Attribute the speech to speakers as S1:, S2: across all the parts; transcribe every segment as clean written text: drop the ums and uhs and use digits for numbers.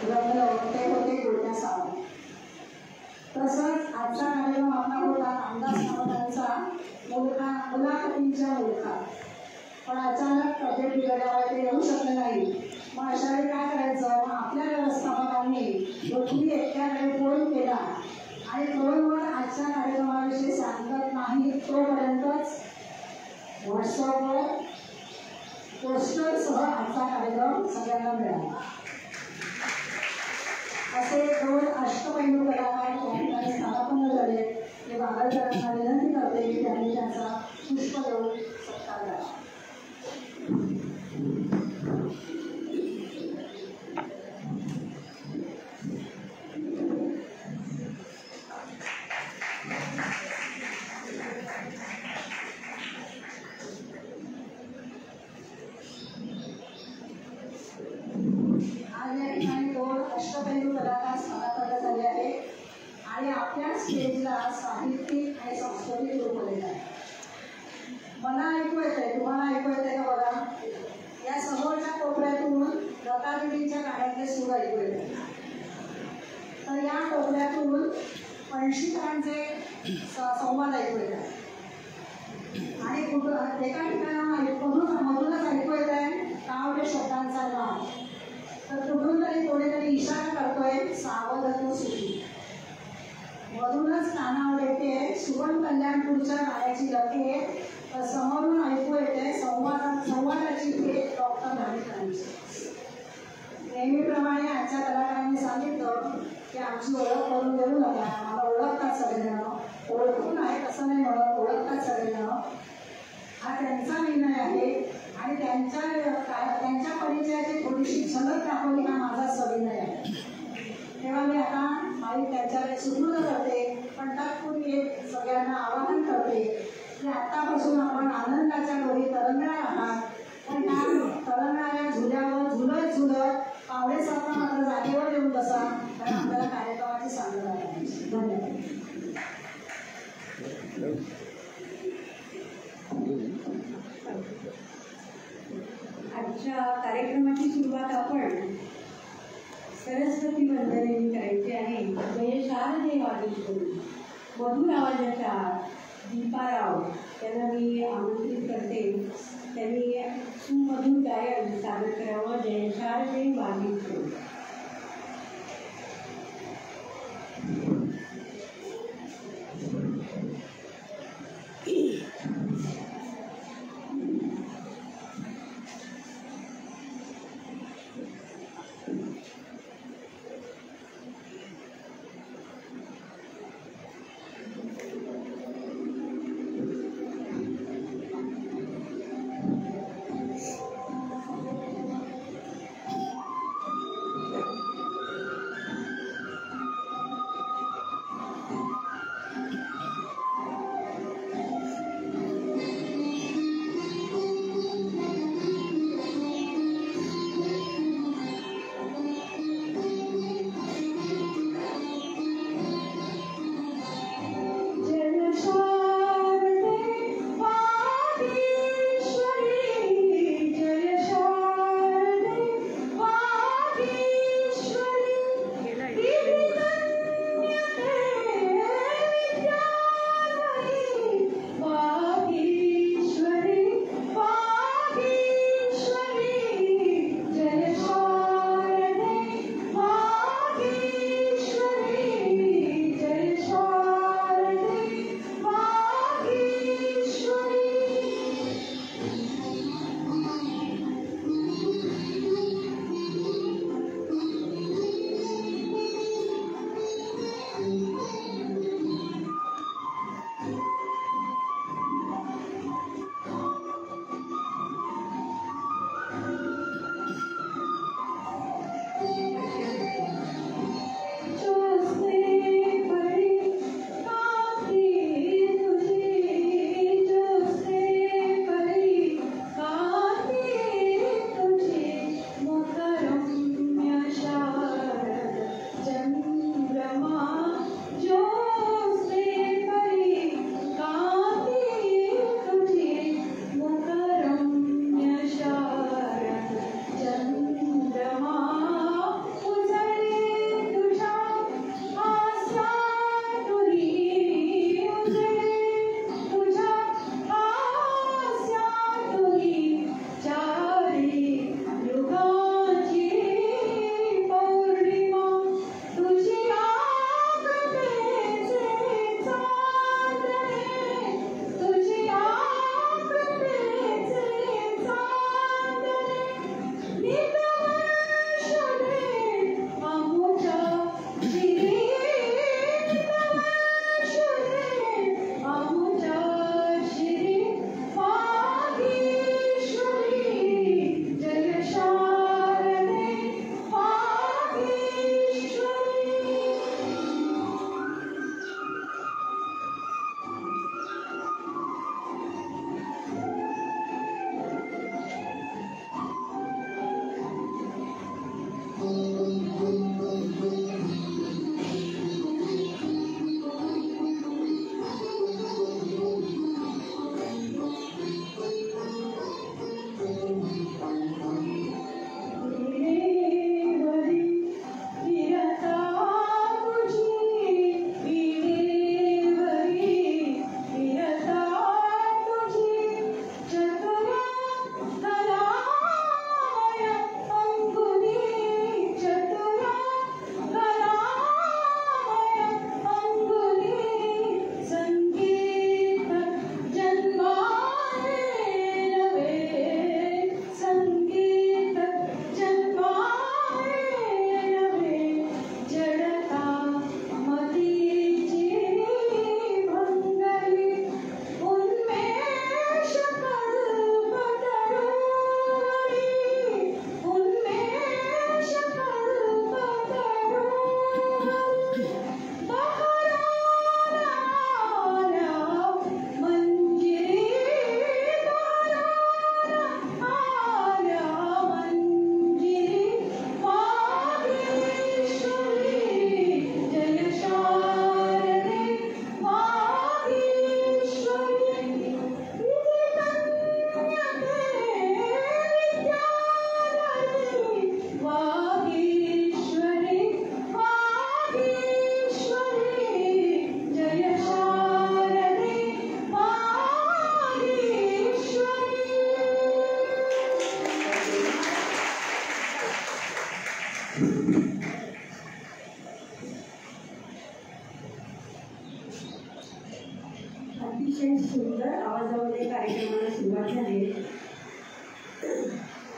S1: रंगलं ते होते गुडण्या सावंत. तसंच आजचा कार्यक्रम आपला होता रामदास सावंतांचा मुलाखतींच्या मुलखा, पण अचानक तब्येत बिघडल्यामुळे ते येऊ शकले नाही. मग अशा वेळी काय करायचं, आपल्या व्यवस्थापकांनी पृथ्वी एकट्याकडे फोन केला आणि फोनवर आजच्या कार्यक्रमाविषयी सांगत नाही तोपर्यंतच व्हॉट्सअपवर पोस्टरसह आजचा कार्यक्रम सगळ्यांना मिळाला. असे 2 अष्टपैलू कलाकार त्या ठिकाणी स्थानापन्न झाले. मी बागलकरांना विनंती करते की त्यांनी त्यांचा पुष्प देऊन सत्कार करावा. आज या ठिकाणी 2 अष्टपैलू कलाकार स्थानापन्न झाले आहेत आणि आपल्या स्टेजला साहित्यिक आणि सांस्कृतिक रूप दिलं आहे. मला ऐकू येतंय, तुम्हाला ऐकू येतंय का बघा. या समोरच्या कोपऱ्यातून लतादीदींच्या गाण्यातले सूर ऐकू येतात. तर या कोपऱ्यातून पणशीकरांचे संवाद ऐकू येतात आणि एका ठिकाणामधूनच ऐकू येत आहे कावडे शब्दांचा नाव. तर कुठून तरी कोणीतरी इशारा करतोय सावध तू सुखी. मधूनच कानावर येते सुवर्ण कल्याणपूरच्या गाण्याची लकेट. तर समोरून ऐकू येते संवादाची भेट डॉक्टर नाविकांची. नेहमीप्रमाणे आजच्या कलाकारांनी सांगितलं की आमची ओळख करून देऊ नका, मला ओळखतात सगळेजण. ओळखून आहे तसं नाही म्हणत, ओळखतात सगळेजण. हा त्यांचा निर्णय आहे आणि त्यांच्या परिचयाची थोडीशी झलक दाखवली हा माझा सविनय आहे. तेव्हा मी आता माईक त्यांच्याकडे सुपूर्द करते, पण तत्पूर्वी एक सगळ्यांना आवाहन करते की आतापासून आपण आनंदाच्या डोरी तरंगणार आहात. पण त्या तरंगणाऱ्या झुल्यावर झुलत पावडेसारखा मात्र जागेवर येऊन बसा, कारण आपल्याला कार्यक्रमाची सांगता करायची. धन्यवाद.
S2: आजच्या कार्यक्रमाची सुरुवात आपण सरस्वती वंदनेने करायची आहे. जय शारदे वादित करून मधुर आवाजाच्या दीपाराव त्यांना मी आमंत्रित करते. त्यांनी सुमधुर गायन सादर करावं. जय शारदे वादित करून. अतिशय सुंदर आवाजामध्ये कार्यक्रमाला सुरुवात झाली.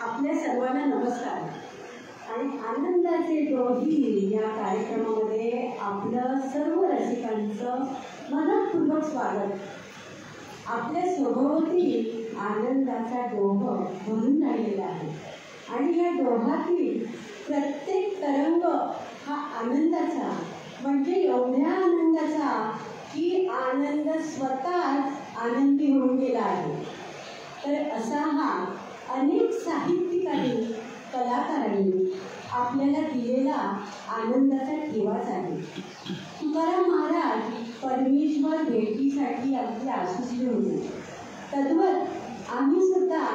S2: आपल्या सर्वांना नमस्कार आणि आनंदाचे डोही या कार्यक्रमामध्ये आपलं सर्व रसिकांचं मनपूर्वक स्वागत. आपल्या स्वभावातील आनंदाचा डोह भरून राहिलेला आहे आणि या डोहातील प्रत्येक तरंग हा आनंदाचा, म्हणजे एवढ्या आनंदाचा की आनंद स्वतःच आनंदी होऊन गेला आहे. तर असा हा अनेक साहित्यिकांनी, कलाकारांनी आपल्याला दिलेला आनंदाचा ठेवाच आहे. तुकाराम महाराज परमेश्वर भेटीसाठी अगदी आसुसले होते. तद्वत आम्ही सुद्धा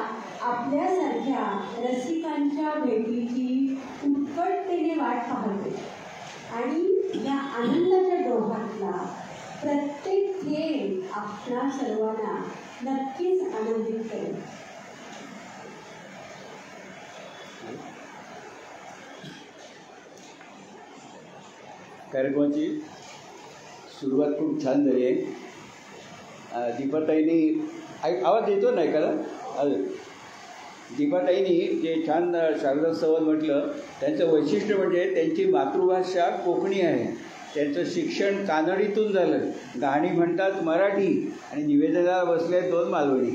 S2: आपल्यासारख्या रसिकांच्या भेटीची उत्कटतेने वाट पाहतो आणि या आनंदाच्या डोहातला प्रत्येक थेंब आपल्या सर्वांना नक्कीच आनंदित करेल.
S3: कार्यक्रमाची सुरुवात खूप छान झाली आहे. दीपाताईंनी आवाज येतो नाही का? दीपाताईंनी जे छान शारदा संवाद म्हटलं, त्यांचं वैशिष्ट्य म्हणजे त्यांची मातृभाषा कोकणी आहे. त्यांचं शिक्षण कानडीतून झालं. गाणी म्हणतात मराठी आणि निवेदनाला बसले 2 मालवणी.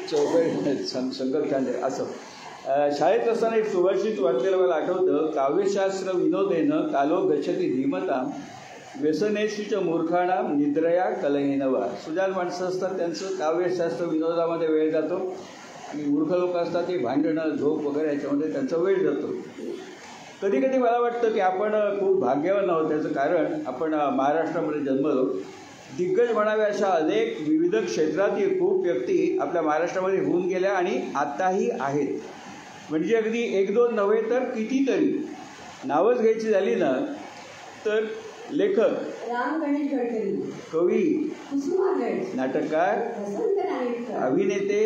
S3: संकल्प छान आहे. असं शाळेत असताना एक सुभाषित वाचलेलं मला आठवतं. काव्यशास्त्र विनोदेनं कालो गच्छति धीमतां व्यसनेशीच मूर्खाणां निद्रया कलयेनवा. सुजाण माणसं असतात, त्यांचं काव्यशास्त्र विनोदामध्ये वेळ जातो आणि मूर्ख लोक असतात ते भांडणं, झोप वगैरे याच्यामध्ये त्यांचा वेळ जातो. कधी कधी मला वाटतं की आपण खूप भाग्यवान आहोत. त्याचं कारण आपण महाराष्ट्रामध्ये जन्मलो. दिग्गज म्हणावे अशा अनेक विविध क्षेत्रातील खूप व्यक्ती आपल्या महाराष्ट्रामध्ये होऊन गेल्या आणि आताही आहेत. म्हणजे अगदी 1-2 नव्हे तर कितीतरी. नावच घ्यायची झाली ना तर लेखक
S2: राम गणेश गडकरी,
S3: कवी
S2: कुसुमाग्रज,
S3: नाटककार, अभिनेते,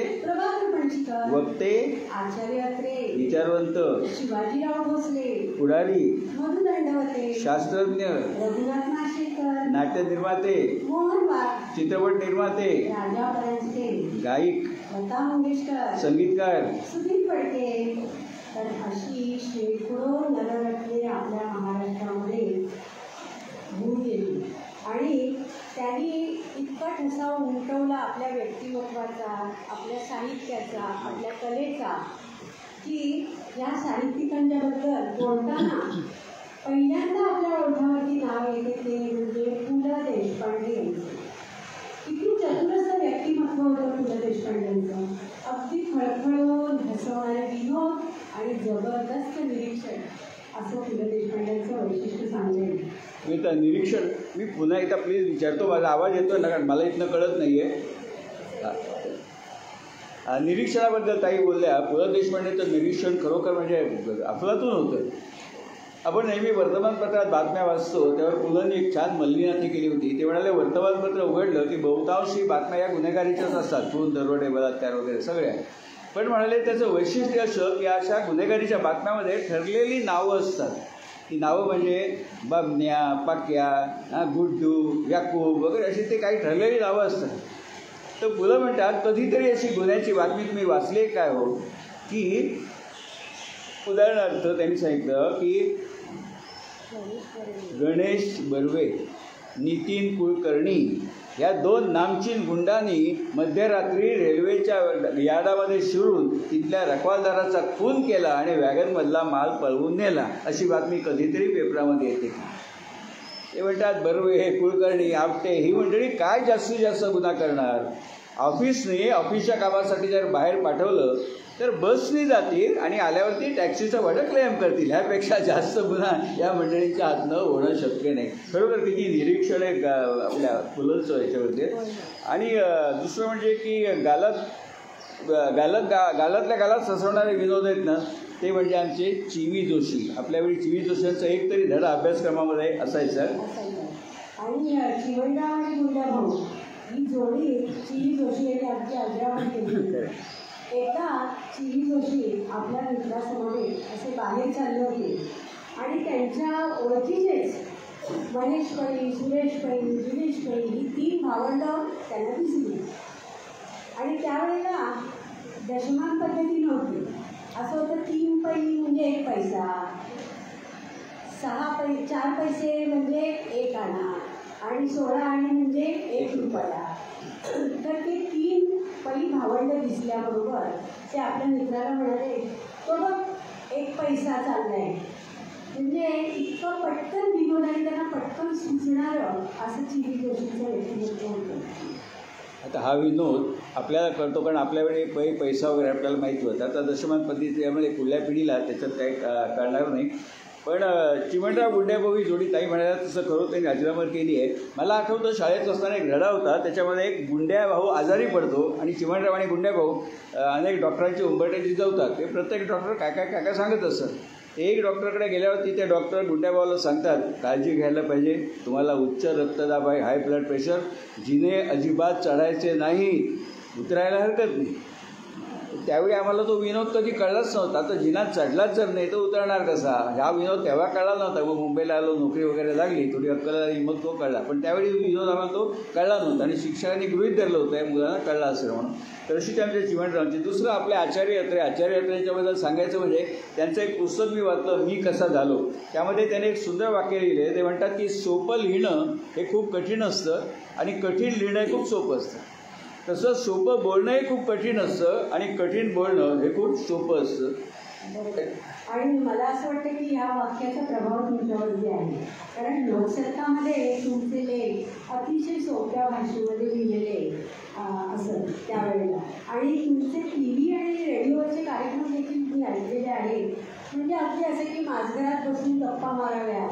S3: वक्ते,
S2: आचार्य अत्रे,
S3: विचारवंत,
S2: शिवाजीराव भोसले,
S3: पुढारी,
S2: मधु दंडवते,
S3: शास्त्रज्ञ,
S2: रघुनाथ माशेलकर,
S3: नाट्य निर्माते,
S2: मोहन वाघ,
S3: चित्रपट निर्माते,
S2: राजा परांजपे,
S3: गायक,
S2: लता मंगेशकर,
S3: संगीतकार,
S2: सुधीर फडके. तर अशी शेकडो नररत्ने आपल्या महाराष्ट्रामध्ये होऊन गेली आणि त्यांनी इतका ठसा उमटवला आपल्या व्यक्तिमत्वाचा, आपल्या साहित्याचा, आपल्या कलेचा, की या साहित्यिकांच्याबद्दल बोलताना पहिल्यांदा आपल्या ओठावरती नाव येते ते म्हणजे पु ल देशपांडे यांचं. किती चतुरस्थ व्यक्तिमत्व होतं पु ल देशपांडेंचं. अगदी खळखळून हसवणारे विनोद आणि जबरदस्त निरीक्षण, असं पु ल देशपांडेंचं वैशिष्ट्य सांगेल.
S3: मी तर निरीक्षण, मी पुन्हा एकदा प्लीज विचारतो, माझा आवाज येतो ना, कारण मला इथनं कळत नाही आहे. निरीक्षणाबद्दल ताई बोलल्या. पु ल देशपांडेचं निरीक्षण खरोखर म्हणजे अफलातून होतं. आपण नेहमी वर्तमानपत्रात बातम्या वाचतो, त्यावर पुलंनी एक छान मल्लीनाथी केली होती. ते म्हणाले वर्तमानपत्र उघडलं की बहुतांशी बातम्या या गुन्हेगारीच्याच असतात, खून, दरोडे, बलात्कार वगैरे सगळ्या. पण म्हणाले त्याचं वैशिष्ट्य असं की अशा गुन्हेगारीच्या बातम्यामध्ये ठरलेली नावं असतात. ती नावं म्हणजे बाबन्या, पाक्या, गुड्डू, याकूब वगैरे अशी ते काही ठरलेली नावं असतात. तर पुलं म्हणतात कधीतरी अशी गुन्ह्याची बातमी तुम्ही वाचली काय हो, की उदाहरणार्थ त्यांनी सांगितलं की गणेश बर्वे, नितीन कुलकर्णी या 2 नामचीन गुंडांनी मध्यरात्री रेल्वेच्या यार्डामध्ये शिरून तिथल्या रखवालदाराचा खून केला आणि वॅगनमधला माल पळवून नेला, अशी बातमी कधीतरी पेपरामध्ये येते. ते म्हणतात बर्वे, कुलकर्णी, आपटे ही मंडळी काय जास्तीत जास्त गुन्हा करणार. ऑफिसने ऑफिसच्या कामासाठी जर बाहेर पाठवलं तर बसनी जातील आणि आल्यावरती टॅक्सीचं भाडं क्लेम करतील. ह्यापेक्षा जास्त गुन्हा या मंडळींच्या हातनं होणं शक्य नाही. खरोखर किती निरीक्षण आहे आपल्या फुलंचं याच्यावरती. आणि दुसरं म्हणजे की गालातल्या गालात ससवणारे विनोद आहेत ना, ते म्हणजे आमचे चिवी जोशी. आपल्यावेळी चिवी जोशांचा एक तरी धडा अभ्यासक्रमामध्ये असायचा.
S2: आणि चिवणराव आणि गुंडाभाऊ ही जोडी चिवी जोशी यांनी आमची आजरावण केली. एकदा चिवी जोशी आपल्या मित्रासमवेत असे बाहेर चालले होते आणि त्यांच्या ओळखीचेच महेश पै, सुरेश पै, दिनेश पै ही 3 भावंडं त्यांना दिसली. आणि त्यावेळेला दशमान पद्धती नव्हती. असं होतं 3 पै म्हणजे 1 पैसा, 4 पैसे म्हणजे 1 आणा आणि 16 आणे म्हणजे 1 रुपया. तर ते 3 पै भावंड दिसल्याबरोबर ते आपल्या मित्राला म्हणाले, तो बघ 1 पैसा चाललाय. म्हणजे इतकं पटकन विनोद आणि त्यांना पटकन सुचणारं असं चिवी जोशींचं व्यक्तिमत्व होतं.
S3: आता हा विनोद आपल्याला कळतो कारण आपल्याकडे पैसा वगैरे आपल्याला माहिती होता. आता दशमान पद्धती त्यामुळे पुढल्या पिढीला त्याच्यात काही कळणार नाही. पण चिमणराव गुंड्याभाऊ ही जोडी ताई म्हणाल्या तसं खरं त्यांनी अजरामर केली आहे. मला आठवतं शाळेत असताना एक धडा होता, त्याच्यामध्ये एक गुंड्याभाऊ आजारी पडतो आणि चिमणराव आणि गुंड्याभाऊ अनेक डॉक्टरांची उंबरठे जिजवतात. ते प्रत्येक डॉक्टर काय काय काय काय सांगत असत. एक डॉक्टरकडे गेल्यावरती ते डॉक्टर गुंड्याभाऊला सांगतात, काळजी घ्यायला पाहिजे, तुम्हाला उच्च रक्तदाब आहे, हाय ब्लड प्रेशर, जिने अजिबात चढायचे नाही, उतरायला हरकत नाही. त्यावेळी आम्हाला तो विनोद कधी कळलाच नव्हता. तर जिना चढलाच जर नाही तर उतरणार कसा, हा विनोद तेव्हा कळला नव्हता. मग मुंबईला आलो, नोकरी वगैरे लागली, थोडी अक्कल आली, मग तो कळला. पण त्यावेळी विनोद आम्हाला तो कळला नव्हता आणि शिक्षकांनी गृहीत धरलं होतं या मुलांना कळला असेल म्हणून. तर अशी त्यांच्या चिमणरावांची. दुसरं आपले आचार्य यात्रेच्याबद्दल सांगायचं म्हणजे त्यांचं एक पुस्तक मी वाचलं, मी कसा झालो. त्यामध्ये त्याने एक सुंदर वाक्य लिहिले. ते म्हणतात की सोपं लिहिणं हे खूप कठीण असतं आणि कठीण लिहिणं हे खूप सोपं असतं. तसं सोपं बोलणंही खूप कठीण असतं आणि कठीण बोलणं हे खूप सोपं असतं.
S2: आणि मला असं वाटतं की ह्या वाक्याचा प्रभाव तुमच्यावरती आहे. कारण लोकसत्तामध्ये तुमचे लेख अतिशय सोप्या भाषेमध्ये लिहिलेले असं त्यावेळेला. आणि तुमचे TV आणि रेडिओचे कार्यक्रम देखील मी ऐकलेले आहेत. म्हणजे अगदी असं की माझघरात बसून गप्पा माराव्या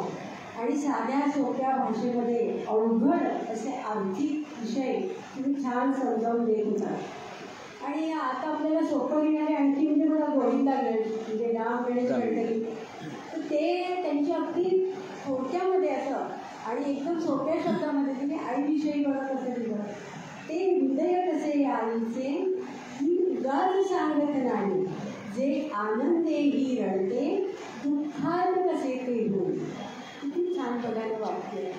S2: आणि साध्या सोप्या भाषेमध्ये अवघड असे आर्थिक विषय तुम्ही छान समजावून देत होता. आणि आता आपल्याला सोपं लिहिणारे आणखी म्हणजे मला गोडी लागेल म्हणजे नाव गणेश गडकरी. तर ते त्यांची अगदी थोडक्यामध्ये असं आणि एकदम सोप्या शब्दामध्ये तुम्ही आईविषयी बघा कसं लिहिलं. ते हृदय कसे आईचे ही उगाच सांगत नाही, जे आनंदेही रडते दुःखात कसे ते होईल. किती छान बघायला वाटते.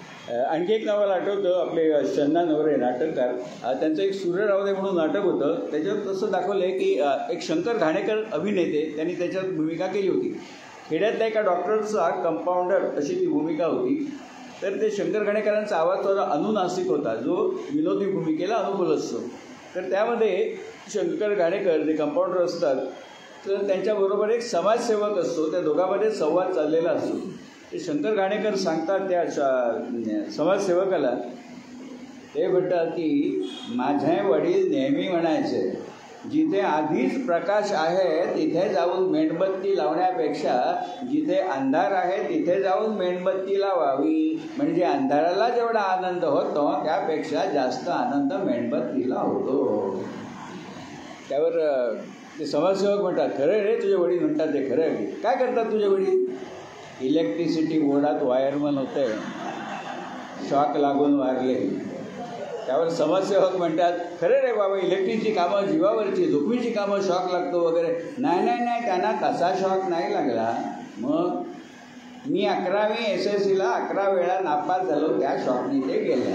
S3: आणखी एक नावाला आठवतं, आपले शन्ना नवरे नाटककार, त्यांचं एक सूर्यरावदे म्हणून नाटक होतं. त्याच्यात तसं दाखवलं आहे की एक शंकर घाणेकर अभिनेते त्यांनी त्याच्यात भूमिका केली होती. खेड्यातल्या एका डॉक्टरचा कंपाऊंडर अशी ती भूमिका होती. तर ते शंकर घाणेकरांचा आवाज थोडा अनुनासिक होता, जो विनोदी भूमिकेला अनुकूल असतो. तर त्यामध्ये शंकर घाणेकर जे कंपाऊंडर असतात तर त्यांच्याबरोबर एक समाजसेवक असतो. त्या दोघांमध्ये संवाद चाललेला असतो. ते शंकर घाणेकर सांगतात त्या समाजसेवकाला, ते म्हणतात की माझे वडील नेहमी म्हणायचे, जिथे आधीच प्रकाश आहे तिथे जाऊन मेणबत्ती लावण्यापेक्षा जिथे अंधार आहे तिथे जाऊन मेणबत्ती लावावी, म्हणजे अंधाराला जेवढा आनंद होतो त्यापेक्षा जास्त आनंद मेणबत्तीला होतो. त्यावर ते समाजसेवक म्हणतात, खरं रे तुझे वडील म्हणतात ते खरं आहे. काय करतात तुझे वडील? इलेक्ट्रिसिटी बोर्डात वायरमन होते, शॉक लागून वारले. त्यावर समाजसेवक म्हणतात, खरं रे बाबा, इलेक्ट्रिकची कामं जीवावरची, जोखमीची कामं शॉक लागतो वगैरे. नाही नाही नाही, त्यांना तसा शॉक नाही लागला. मग मी 11वी SSCला 11 वेळा नापास झालो, त्या शॉकने ते गेले.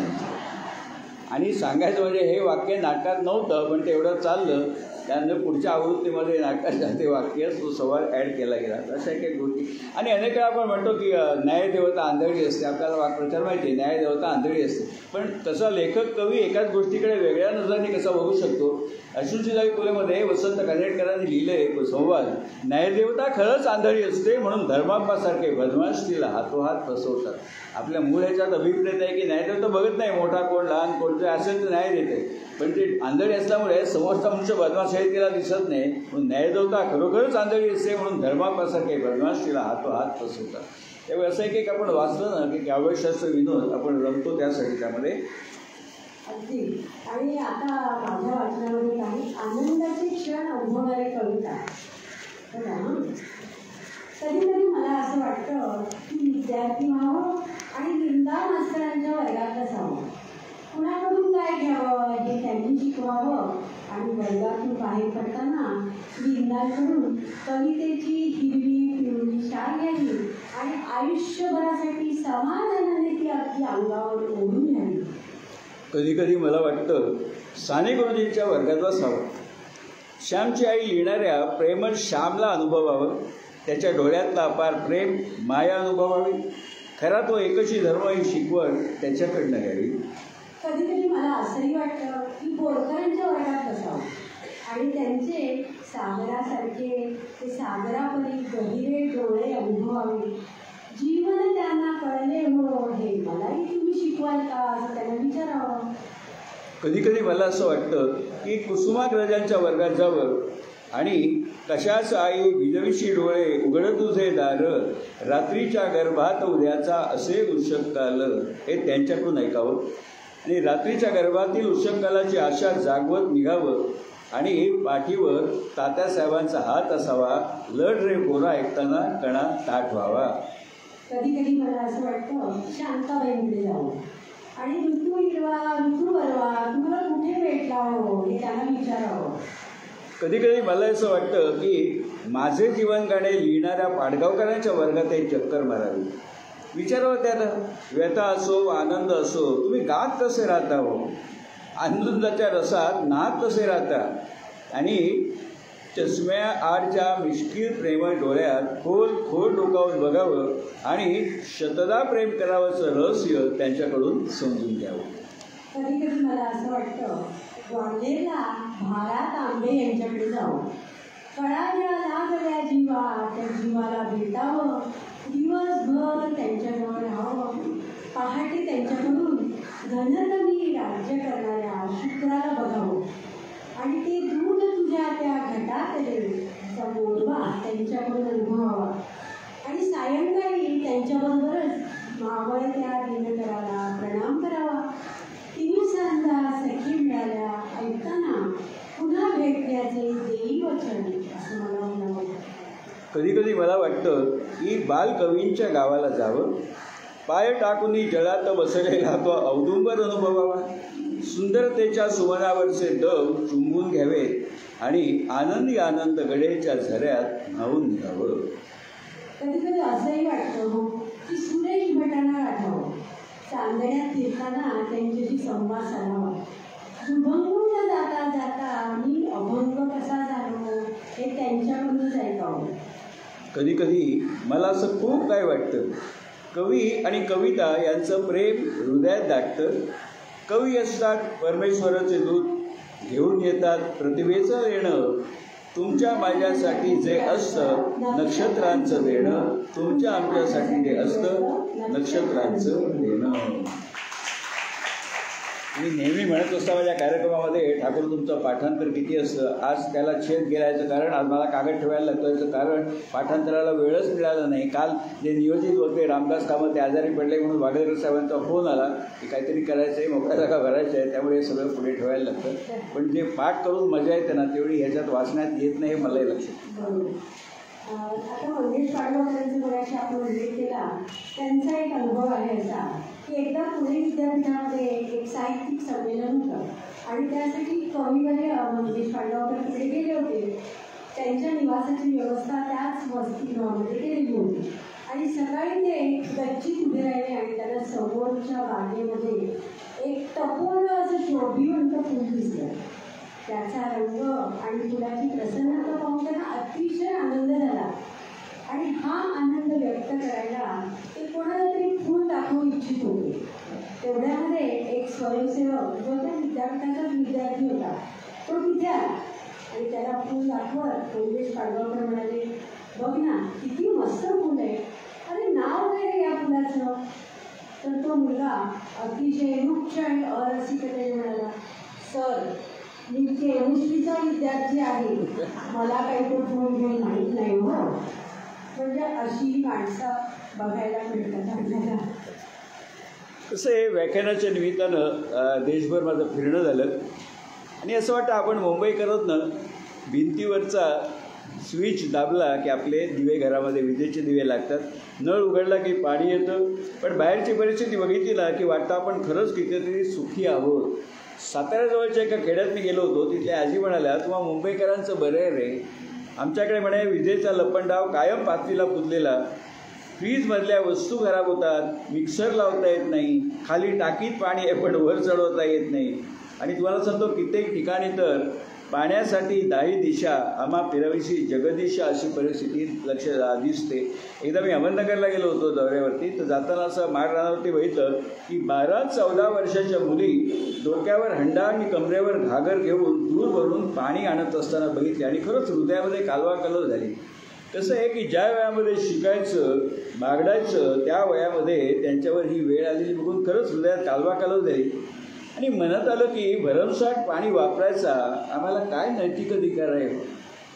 S3: आणि सांगायचं म्हणजे हे वाक्य नाटकात नव्हतं पण ते एवढं चाललं. त्यानंतर पुढच्या आवृत्तीमध्ये नाटकाच्या ते वाक्य तो संवाद ॲड केला गेला. अशा काही गोष्टी. आणि अनेक वेळा आपण म्हणतो की न्यायदेवता आंधळी असते. आपल्याला वाक्प्रचार माहिती आहे, न्यायदेवता आंधळी असते. पण तसा लेखक कवी एकाच गोष्टीकडे वेगळ्या नजरेने कसा बघू शकतो. अश्रुचिजाई फुलेमध्ये वसंत कानेटकरांनी लिहिलं संवाद, न्यायदेवता खरंच आंधळी असते म्हणून धर्मांबासारखे बदमाश तिला हातोहात फसवतात. आपल्या मूळ ह्याच्यात अभिप्रेत आहे की न्यायदेवता बघत नाही मोठा कोण लहान कोणतं असेल तर न्याय देते. पण ते आंधळी असल्यामुळे समोरचा मनुष्य बदमाश आहे तिला दिसत नाही. म्हणून न्यायदेवता खरोखरच आंधळी असते म्हणून धर्मांबासारखे बदमाश तिला हातोहात फसवतात. त्यामुळे असं एक आपण वाचलं ना की काव्यशास्त्र विनोद आपण रमतो त्यासाठी त्यामध्ये.
S2: अगदी. आणि आता माझ्या वाचनामध्ये काही आनंदाचे क्षण अनुभवणारे कविता बघा. कधी कधी मला असं वाटतं की विद्यार्थी व्हावं आणि निंदा मास्तरांच्या वर्गात असावं. कुणाकडून काय घ्यावं हे त्यांनी शिकवावं आणि वर्गातून बाहेर पडताना विंदाकडून कवितेची हिरवी पिवळी शाल घ्यावी आणि आयुष्यभरासाठी समाधानाने ती अगदी अंगावर ओढून घ्यावी.
S3: कधी कधी मला वाटतं साने गुरुजींच्या वर्गात बसावं, श्यामची आई लिहिणाऱ्या प्रेमळ श्यामला अनुभवावं, त्याच्या डोळ्यातला अपार प्रेम माया अनुभवावी. खरा तो एकची धर्म ही शिकवण त्याच्याकडनं घ्यावी.
S2: कधी कधी मला असंही वाटतं की बोरकरांच्या वर्गात बसावं आणि त्यांचे सागरासारखे ते सागरापरी गहिरे डोळे अनुभवावे. जीवन त्यांना कळले हो हे मलाही तुम्ही शिकवाल का असं त्यांना विचारावं.
S3: कधी कधी मला असं वाटतं की कुसुमाग्रजांच्या वर्गात जावं आणि कशाच आई विजविशी डोळे उघड तुझे दार, रात्रीच्या गर्भात उद्याचा असे उषक्काल, हे त्यांच्याकडून ऐकावं आणि रात्रीच्या गर्भातील उषक्कालाची आशा जागवत निघावं आणि पाठीवर तात्यासाहेबांचा हात असावा, लढ रे पोरा ऐकताना कणा ताट व्हावा.
S2: कधी कधी मला असं वाटतं शांताबाईंकडे जावं आणि ऋतू हिरवा ऋतू वरवा तुम्हाला कुठे भेटला हो हे त्यांना विचारावं.
S3: कधी कधी मला असं वाटतं की माझे जीवन गाणे लिहिणाऱ्या पाडगावकरांच्या वर्गात एक चक्कर मारावी. विचारावं त्याला, व्यथा असो आनंद असो तुम्ही गात कसे राहता हो, आनंदाच्या रसात नात कसे राहता, आणि चष्म्या आडच्या मिश्किल प्रेमळ डोळ्यात खोल खोल डोकावून बघावं आणि शतदा प्रेम करावंचं रहस्य त्यांच्याकडून समजून घ्यावं.
S2: कधी कधी मला असं वाटतं ग्वाल्हेरला भारत आंबे यांच्याकडे जावं. कळाल्या लागल्या जीवा त्या जीवाला भेटावं, दिवसभर त्यांच्याजवळ राहावं. पहाटे त्यांच्याकडून घनकमी राज्य करणाऱ्या शुक्राला बघावं आणि ते दूध तुझ्या त्या घटातले गोडवा त्यांच्याकडून अनुभवावा आणि सायंकाळी त्यांच्याबरोबरच मावळत्या दिनकराला प्रणाम करावा. तिन्ही सांजा सखी मिळाल्या ऐकताना पुन्हा भेटण्याचे देई वचन असं मला म्हणावं.
S3: कधी कधी मला वाटतं की बालकवींच्या गावाला जावं, पाय टाकून जळात बसलेला तो औदुंबर अनुभवावा, सुंदरतेच्या सुमनावरचे डब चुंबून घ्यावेत आणि आनंदी आनंद गडेच्या झऱ्यात न्हावून निघावं.
S2: कधी कधी असंही वाटतं हो की सुरेश भटांना आठवावं, चांदण्यात फिरताना त्यांच्याशी संवाद साधावा. दुभंगून जाता जाता मी अभंग कसा झालो हे त्यांच्याकडूनच ऐकावं.
S3: कधी कधी मला असं खूप काय वाटतं, कवी आणि कविता यांचं प्रेम हृदयात दाटतं. कवी असतात परमेश्वराचे दूत, घेऊन येतात प्रतिभेचं देणं, तुमच्या माझ्यासाठी जे असतं नक्षत्रांचं देणं, तुमच्या आमच्यासाठी जे असतं नक्षत्रांचं देणं. मी नेहमी म्हणत असता माझ्या कार्यक्रमामध्ये, ठाकूर तुमचं पाठांतर किती असतं, आज त्याला छेद गेल्याचं कारण, आज मला कागद ठेवायला लागतं याचं कारण पाठांतराला वेळच मिळाला नाही. काल जे नियोजित होते रामदास कामत ते आजारी पडले म्हणून वाडेकर साहेबांचा फोन आला की काहीतरी करायचं आहे, मोकळ्या जागा भरायचं आहे, त्यामुळे हे सगळं पुढे ठेवायला लागतं. पण जे पाठ करून मजा येते ना तेवढी ह्याच्यात वाचण्यात येत नाही, मलाही लक्षात.
S2: आता मंगेश पाडगावकरांचा बऱ्याचशा आपण उल्लेख केला, त्यांचा एक अनुभव आहे असा की एकदा पुणे विद्यापीठामध्ये एक साहित्यिक संमेलन होतं आणि त्यासाठी कवीमध्ये मंगेश पाडगावकर तिकडे गेले होते. त्यांच्या निवासाची व्यवस्था त्याच वसतिगृहामध्ये केलेली होती आणि सकाळी ते गच्चीत उभे राहिले आणि त्यांना समोरच्या बागेमध्ये एक टपोरं असं शोभिवंत फूल दिसलं. त्याचा रंग आणि फुलाची प्रसन्नता पाहून त्यांना अतिशय आनंद झाला आणि हा आनंद व्यक्त करायला ते कोणाला तरी फूल दाखवू इच्छित होते. तेवढ्यामध्ये एक स्वयंसेवक जो त्या विद्यापीठाचाच विद्यार्थी होता तो तिथे आला आणि त्याला फूल दाखवत मंगेश पाडगावकर म्हणाले, बघ ना किती मस्त फूल आहे, अरे नाव काय रे या फुलाचं? तर तो मुलगा अतिशय रुक्ष आणि अरसिकतेने म्हणाला, सर मी केमिस्ट्रीचा विद्यार्थी आहे, मला काही तो फूल घेऊन माहीत नाही हो. म्हणजे अशी माणसं बघायला मिळतात आपल्याला.
S3: कसं आहे, व्याख्यानाच्या निमित्तानं देशभर माझं फिरणं झालं आणि असं वाटतं आपण मुंबई करत ना भिंतीवरचा स्विच दाबला की आपले दिवे घरामध्ये विजेचे दिवे लागतात, नळ उघडला की पाणी येतं. पण बाहेरची परिस्थिती बघितली ना की वाटतं आपण खरंच कितीतरी सुखी आहोत. साताऱ्याजवळच्या एका खेड्यात मी गेलो होतो. तिथल्या आजी म्हणाल्या, तुम्हाला मुंबईकरांचं बरं आहे रे, आमच्याकडे म्हणे विजेचा लपंडाव कायम पातळीला पुजलेला, फ्रीजमधल्या वस्तू खराब होतात, मिक्सर लावता येत नाही, खाली टाकीत पाणी आहे पण वर चढवता येत नाही. आणि तुम्हाला सांगतो कित्येक ठिकाणी तर पाण्यासाठी दाही दिशा आम्हा फिरविशी जगदिशा अशी परिस्थिती लक्ष दिसते. एकदा मी अहमदनगरला गेलो होतो दौऱ्यावरती, तर जाताना असं माळरानावरती बघितलं की 12-14 वर्षाच्या मुली डोक्यावर हंडा आणि कमरेवर घागर घेऊन दूर भरून पाणी आणत असताना बघितले आणि खरंच हृदयामध्ये कालवा कलर झाली. कसं आहे की ज्या वयामध्ये शिकायचं बागडायचं त्या वयामध्ये त्यांच्यावर ही वेळ आलेली बघून खरंच हृदयात कालवा कलर झाली. आणि मनात आलं की भरमसाठ पाणी वापरायचा आम्हाला काय नैतिक अधिकार आहे.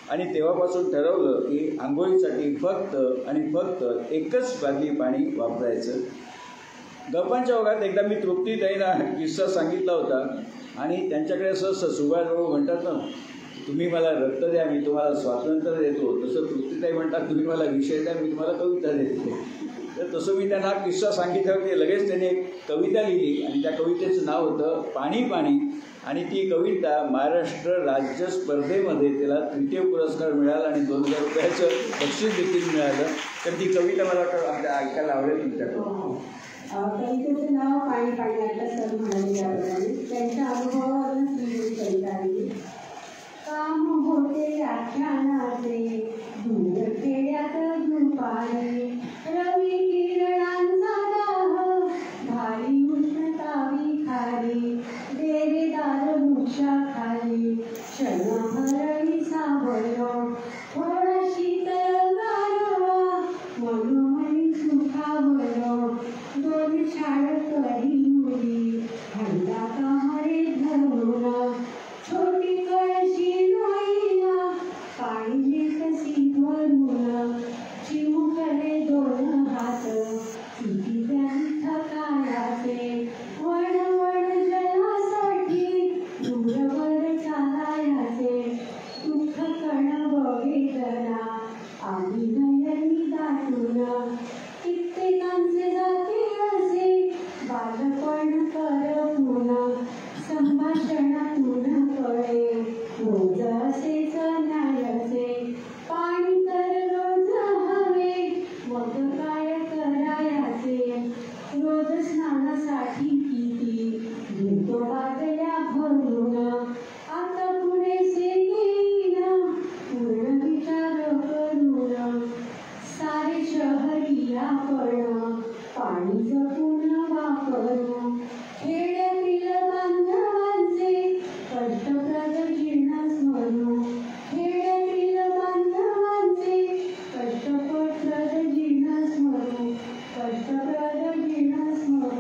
S3: आणि तेव्हापासून ठरवलं की आंघोळीसाठी फक्त आणि फक्त एकच बादली पाणी वापरायचं. गप्पांच्या ओघात एकदा मी तृप्तीताईंना किस्सा सांगितला होता आणि त्यांच्याकडे असं सुभाषबाबू म्हणतात ना, तुम्ही मला रक्त द्या मी तुम्हाला स्वातंत्र्य देतो, तसं तृप्तीताई म्हणतात तुम्ही मला विषय द्या मी तुम्हाला कविता देते. तर तसं मी त्यांना किस्सा सांगितल्यावर ते लगेच त्याने एक कविता लिहिली आणि त्या कवितेचं नाव होतं पाणी पाणी. आणि ती कविता महाराष्ट्र राज्य स्पर्धेमध्ये त्याला तृतीय पुरस्कार मिळाला आणि 2000 रुपयाचं बक्षीस देखील मिळालं. तर ती कविता मला वाटतं ऐकायला आवडेल तुमच्याकडून.
S2: कवितेचं नाव पाणी पाणी आता सर म्हणाले याप्रमाणे त्यांच्या अनुभवावरूनच लिहिलेली कविता आहे. काम होते आख्यानाचे दूर खेड्यात दुपारी, रवी किरणांचा दाह भारी उष्णता विखारी, देवेदार वृक्षाखाली क्षणभरही सावलो, थोडा शीतल गारवा मनोमनी सुखावलो, दोन छाड करी मुली हंडा कमरे धरून, छोटी कळशी नोईना पाणी कशी भरून, चिमुकले दोन हात किती त्यांचा कायाचे, वणवण जलासाठी दूरवर चालायचे, दुःख कण वेदना आम्ही नयनी दाटून, कित्येकांचे जाते असे बालपण करपून, संभाषणातून कळे रोज असेच न्यायचे, पाणी तर रोज हवे मग काय करायचे, रोज स्नानासाठी किती घेतो बादल्या भरून, आता पुरेसे घेईन पूर्ण विचार करून, सारे शहरी आपण पाणी जपून वापरू, खेड्यातील बांधवांचे कष्टप्रद जीर्ण स्मरू, खेड्यातील बांधवांचे कष्टप्रद जीर्ण स्मरू, कष्टप्रद जीर्ण स्मरू.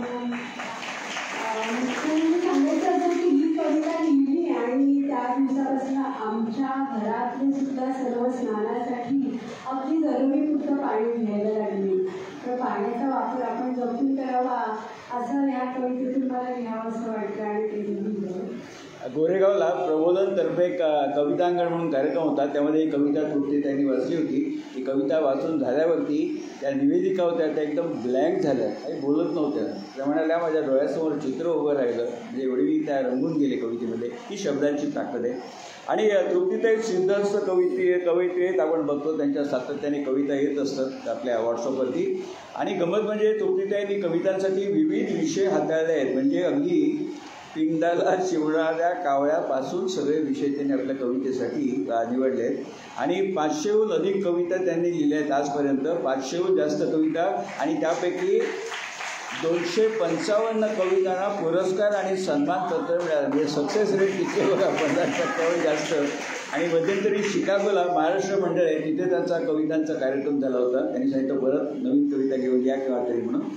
S2: सांगायचं होतं की ही कविता लिहिली आणि त्या दिवसापासून आमच्या घरातले सुद्धा सर्व स्नानासाठी अगदी जरुरीपुरतं पाणी घ्यायला लागले. तर पाण्याचा वापर आपण जपून करावा असं ह्या कवितेतून मला लिहावं असं वाटतं आणि ते लिहिलं.
S3: गोरेगावला प्रबोधनतर्फे एक कवितांगण म्हणून कार्यक्रम होता, त्यामध्ये ही कविता तृप्तीताईंनी वाचली होती. ही कविता वाचून झाल्यावरती त्या निवेदिका होत्या त्या एकदम ब्लँक झाल्या, काही बोलत नव्हत्या. त्या म्हणाल्या माझ्या डोळ्यासमोर चित्र उभं राहिलं, म्हणजे एवढी मी त्या रंगून गेले कवितेमध्ये. ही शब्दांची ताकद आहे. आणि तृप्तीताई सिद्धहस्त कवयित्री आपण बघतो, त्यांच्या सातत्याने कविता येत असतात आपल्या व्हॉट्सअपवरती. आणि गंमत म्हणजे तृप्तीताईंनी कवितांसाठी विविध विषय हाताळले आहेत, म्हणजे अगदी पिंडाला शिवणाऱ्या कावळ्यापासून सगळे विषय त्यांनी आपल्या कवितेसाठी निवडले आहेत. आणि 500हून अधिक कविता त्यांनी लिहिल्या आहेत आजपर्यंत, 500हून जास्त कविता. आणि त्यापैकी 255 कवितांना पुरस्कार आणि सन्मानपत्र मिळालं, म्हणजे सक्सेस रेट किती बघा, 50% जास्त. आणि मध्यंतरी शिकागोला महाराष्ट्र मंडळ आहे, तिथे त्यांचा कवितांचा कार्यक्रम झाला होता. त्यांनी सांगितलं परत नवीन कविता घेऊन या किंवा तरी म्हणून.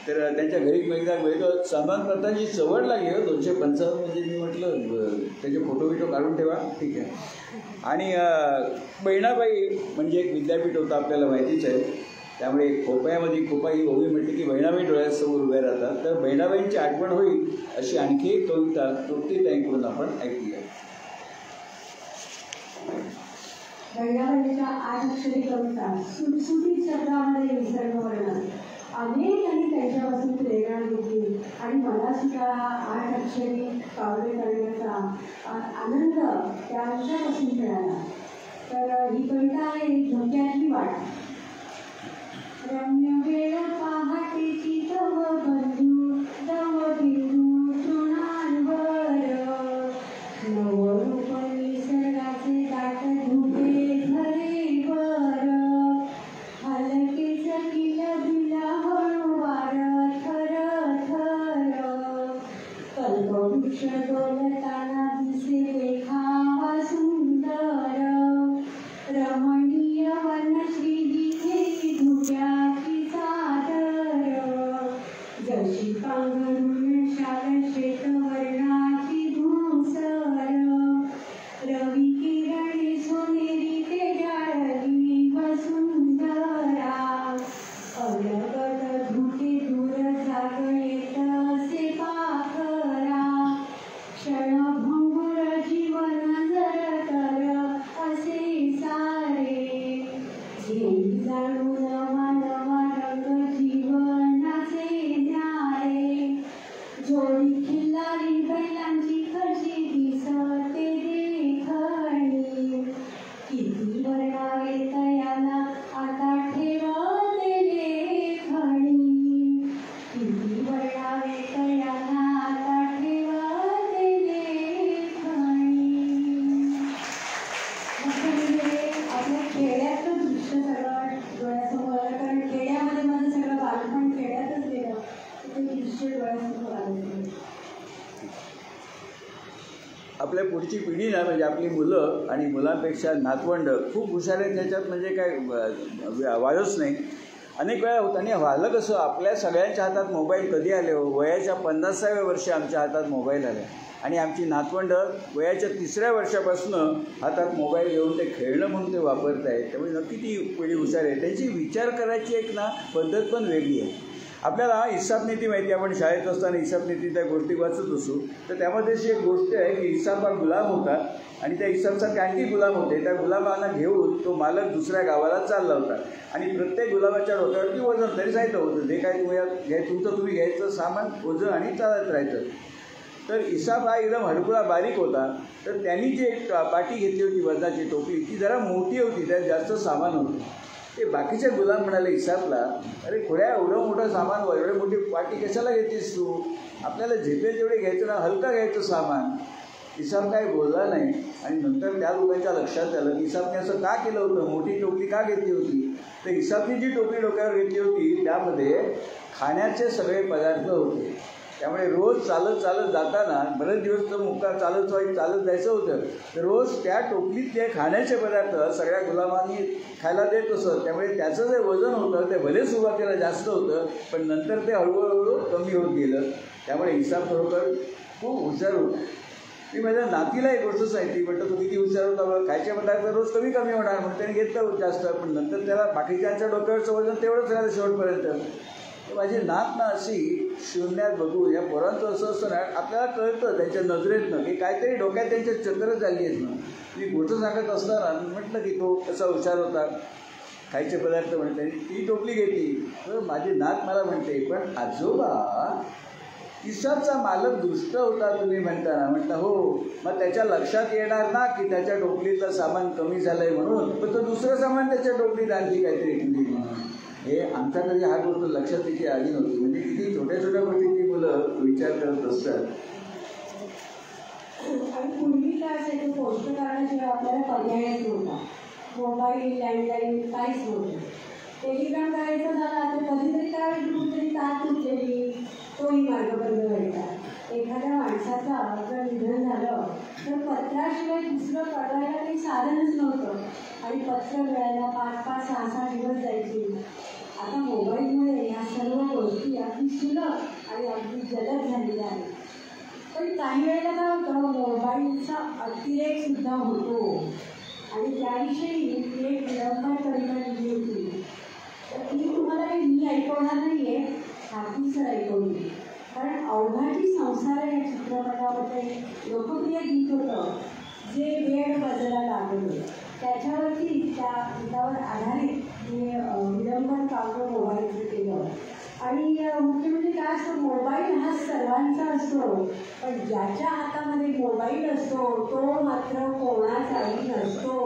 S3: तर त्यांच्या घरी एकदा वेगळं सन्मानपत्राची चवड लागली हो. 255 म्हणजे मी म्हटलं त्याचे फोटो बिटो काढून ठेवा, ठीक आहे. आणि बहिणाबाई म्हणजे एक विद्यापीठ होतं आपल्याला माहितीच आहे, त्यामुळे खोपायामध्ये खोपा ही ओवी म्हटली की बहिणाबाई डोळ्यासमोर उभ्या राहतात. तर बहिणाबाईंची आठवण होईल अशी आणखी एक कविता तृप्तीताईंकडून आपण ऐकूया.
S2: बहिणाबाईंच्या 8 अक्षरी कविता सुटसुटीत शब्दामध्ये निसर्ग वर्णन. अनेकांनी त्यांच्यापासून प्रेरणा घेतली आणि मला सुद्धा 8 अक्षरी कावडे करण्याचा आनंद त्या वर्षापासून मिळाला. तर ही कविता आहे धोक्याची वाट. रम्य वेळ पहाटेची तव बंधू तव बिंदू तृणांवर नवरूप निसर्गाचे दाट धुके धरेवर हलकेच किलबिला हळू वार थर थर कल्पवृक्ष डोलताना दिसे देखावा सुंदर रमणीय वर्णश्री दिसे धुक्याची चादर जशी पांघरून शाल श्वेत वर्णाची धूसर रवी किरणे सोनेरी ते जाळली वसुंधरा अलगद धुके दूर जागळेत असे पाखरा क्षणभंगुर जीवन जर तर असे सारे घेई जाणून नवा नवा रंग जीवनाचे न्यारे जोडी खिल्लारी बैलांची कशी दिसते देखणी किती वर्णावे तयाला आता ठेवते लेखणी किती वर्णावे तयाला आता ठेवते लेखणी. म्हणजे आपल्या खेड्यातलं दृश्य सगळं डोळ्यासमोर आलं, कारण खेड्यामध्ये माझं सगळं बालपण खेड्यातच गेलं. ते दृश्य डोळ्यासमोर आलं.
S3: आपल्या पुढची पिढी ना म्हणजे आपली मुलं आणि मुलांपेक्षा नातवंड खूप हुशार आहेत. त्याच्यात म्हणजे काय वादच नाही. अनेक वेळा होतं आणि व्हायला कसं आपल्या सगळ्यांच्या हातात मोबाईल कधी आले हो, वयाच्या 50व्या वर्षी आमच्या हातात मोबाईल आले आणि आमची नातवंड वयाच्या 3ऱ्या वर्षापासून हातात मोबाईल घेऊन ते खेळणं म्हणून ते वापरत आहेत. त्यामुळे नक्की ती पिढी हुशार आहे. त्यांची विचार करायची एक ना पद्धत पण वेगळी आहे. आपल्याला हिसाब नीती माहिती, आपण शाळेत असताना हिसाब नीती त्या गोष्टी वाचत असू, तर त्यामध्ये अशी एक गोष्ट आहे की हिसाब हा गुलाम होता आणि त्या हिसाबसारखे आणखी गुलाम होते. त्या गुलामांना घेऊन तो मालक दुसऱ्या गावाला चालला होता आणि प्रत्येक गुलामाच्या डोक्यावरती वजन तरी जायचं होतं. जे काय तुमचं तुम्ही घ्यायचं सामान ओझं आणि चालत राहायचं. तर हिसाब हा एकदम हडकुळा बारीक होता. तर त्यांनी जी एक पाटी घेतली होती वजनाची टोपली, ती जरा मोठी होती, त्यात जास्त सामान होतं. ते बाकीचे गुलाम म्हणाले हिसाबला, अरे खोड्या एवढं मोठं सामान एवढी मोठी पाटी कशाला घेतेस तू, आपल्याला झेपे जेवढे घ्यायचं ना, हलका घ्यायचं सामान. हिसाब काय बोलला नाही आणि नंतर त्या लोकांच्या लक्षात आलं की हिसाबने असं का केलं होतं, मोठी टोपली का घेतली होती. तर हिसाबने जी टोपली डोक्यावर घेतली होती त्यामध्ये खाण्याचे सगळे पदार्थ होते. त्यामुळे रोज चालत चालत जाताना बरेच दिवस तर मुक्का चालत जायचं होतं, तर रोज त्या टोपलीतले खाण्याचे पदार्थ सगळ्या गुलामांनी खायला देत असत. त्यामुळे त्याचं जे वजन होतं ते भले सुरुवातीला जास्त होतं, पण नंतर ते हळूहळू कमी होत गेलं. त्यामुळे हिसाब खरोखर खूप हुशार होता. मी माझ्या नातीला एक गोष्ट सांगितली, म्हटलं तो किती हुशार होता बघ, खायच्या पदार्थ रोज कमी कमी होणार म्हणून त्याने घेतलं जास्त, पण नंतर त्याला बाकीच्यांच्या डोक्यावरचं वजन तेवढंच राहिलं शेवटपर्यंत. माझी नात ना अशी शून्यात बघू, या पोरांचं असं असतं ना, आपल्याला कळतं त्यांच्या नजरेतनं की काहीतरी डोक्यात त्यांच्या चक्र झाली आहेत ना. मी गोष्ट सांगत असताना म्हटलं की तो कसा हुशार होता, खायचे पदार्थ म्हणून त्यांनी ती टोपली घेतली. तर माझी नात मला म्हणते, पण आजोबा हिसाबचा मालक दुष्ट होता तुम्ही म्हणताना. म्हटलं हो, मग त्याच्या लक्षात येणार ना की त्याच्या टोपलीतलं सामान कमी झालंय म्हणून, पण तो दुसरं सामान त्याच्या टोपलीत आणखी काहीतरी ठेवली म्हणून. हे आमच्या कधी हा गोष्ट लक्षात त्याची आली नव्हती. म्हणजे किती छोट्या छोट्या गोष्टींची मुलं विचार करत असतात.
S2: आणि पूर्वी काय असायचं, पोस्ट करण्याशिवाय आपल्याला पर्यायच नव्हता. मोबाईल, लँडलाईन काहीच नव्हतं. टेलिग्राम करायचं झालं तर कधीतरी काय कुठेतरी तार तुटलेली, तोही मार्ग बंद व्हायचा. एखाद्या माणसाचं जर निधन झालं तर पत्राशिवाय दुसरं कळवायला काही साधनच नव्हतं आणि पत्र मिळायला 5-5, 6-6 दिवस जायचे. आता मोबाईलमुळे ह्या सर्व गोष्टी अगदी सुलभ आणि अगदी जलद झालेल्या आहेत. पण काही वेळेला काय होतं, मोबाईलचा अतिरेकसुद्धा होतो आणि त्याविषयी एक विडंबन कविता लिहिली होती. तर ती तुम्हाला काही मी ऐकवणार नाही आहे, हार्दिक ऐकवली. कारण अवघाची संसार या चित्रपटामध्ये लोकप्रिय गीत होतं जे वेळ बदला लागलं, त्याच्यावरती त्या गीतावर आधारित हे विडंबन काव्य मोबाईलचं केलं. आणि मुख्य म्हणजे काय असतं, मोबाईल हा सर्वांचा असतो, पण ज्याच्या हातामध्ये मोबाईल असतो तो मात्र कोणाचाही नसतो.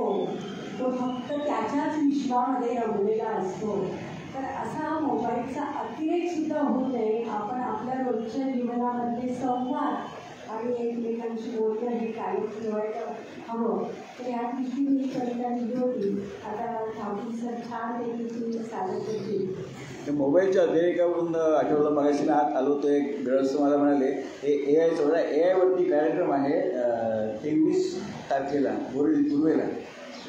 S2: तो फक्त त्याच्याच विश्वामध्ये रमलेला असतो. तर असा मोबाईलचा अतिरेक सुद्धा होऊ नये. आपण आपल्या रोजच्या जीवनामधले संवाद आणि एकमेकांशी बोलणं हे कायम ठेवायला हवं. तर या दृष्टीने ही कविता लिहिली होती. आता ठाकूर सर छानपैकी ती सादर करतील.
S3: मोबाईलच्या अतिरेकावरून आठवलं, मगाशी मी आत आलो तो एक ग्रहस्थ मला म्हणाले हे AI थोडा AI वरती कार्यक्रम आहे 23 तारखेला पूर्वेला.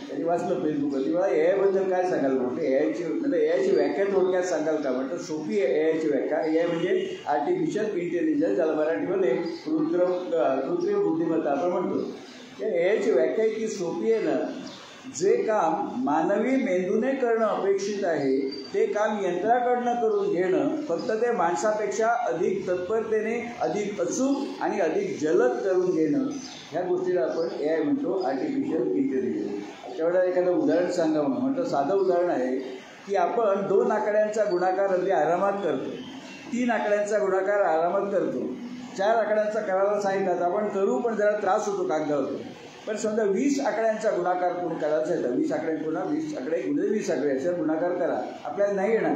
S3: त्यांनी वाचलं फेसबुकवरती. मला AI बद्दल काय सांगाल म्हटलं, AIची व्याख्या थोडक्यात सांगाल का म्हटलं. सोपी आहे AIची व्याख्या. AI म्हणजे आर्टिफिशियल इंटेलिजन्स, ज्याला मराठीमध्ये कृत्रिम बुद्धिमत्ता आपण म्हणतो. या AIची व्याख्या इतकी सोपी आहे ना, जे काम मानवी मेंदूने करणं अपेक्षित आहे ते काम यंत्राकडनं करून घेणं, फक्त ते माणसापेक्षा अधिक तत्परतेने, अधिक अचूक आणि अधिक जलद करून घेणं, ह्या गोष्टीला आपण AI म्हणतो, आर्टिफिशियल इंटेलिजन्स. त्यावेळेला एखादं उदाहरण सांगा म्हटलं. साधं उदाहरण आहे की आपण 2 आकड्यांचा गुणाकार अगदी आरामात करतो, 3 आकड्यांचा गुणाकार आरामात करतो, 4 आकड्यांचा करायला सांगितलं तर आपण करू, पण जरा त्रास होतो कागदावर. पण समजा 20 आकड्यांचा गुणाकार कोणी करायचा आहे तर 20 आकडे पुन्हा 20 आकडे गुणिले 20 आकडे याचा गुणाकार करा, आपल्याला नाही येणार.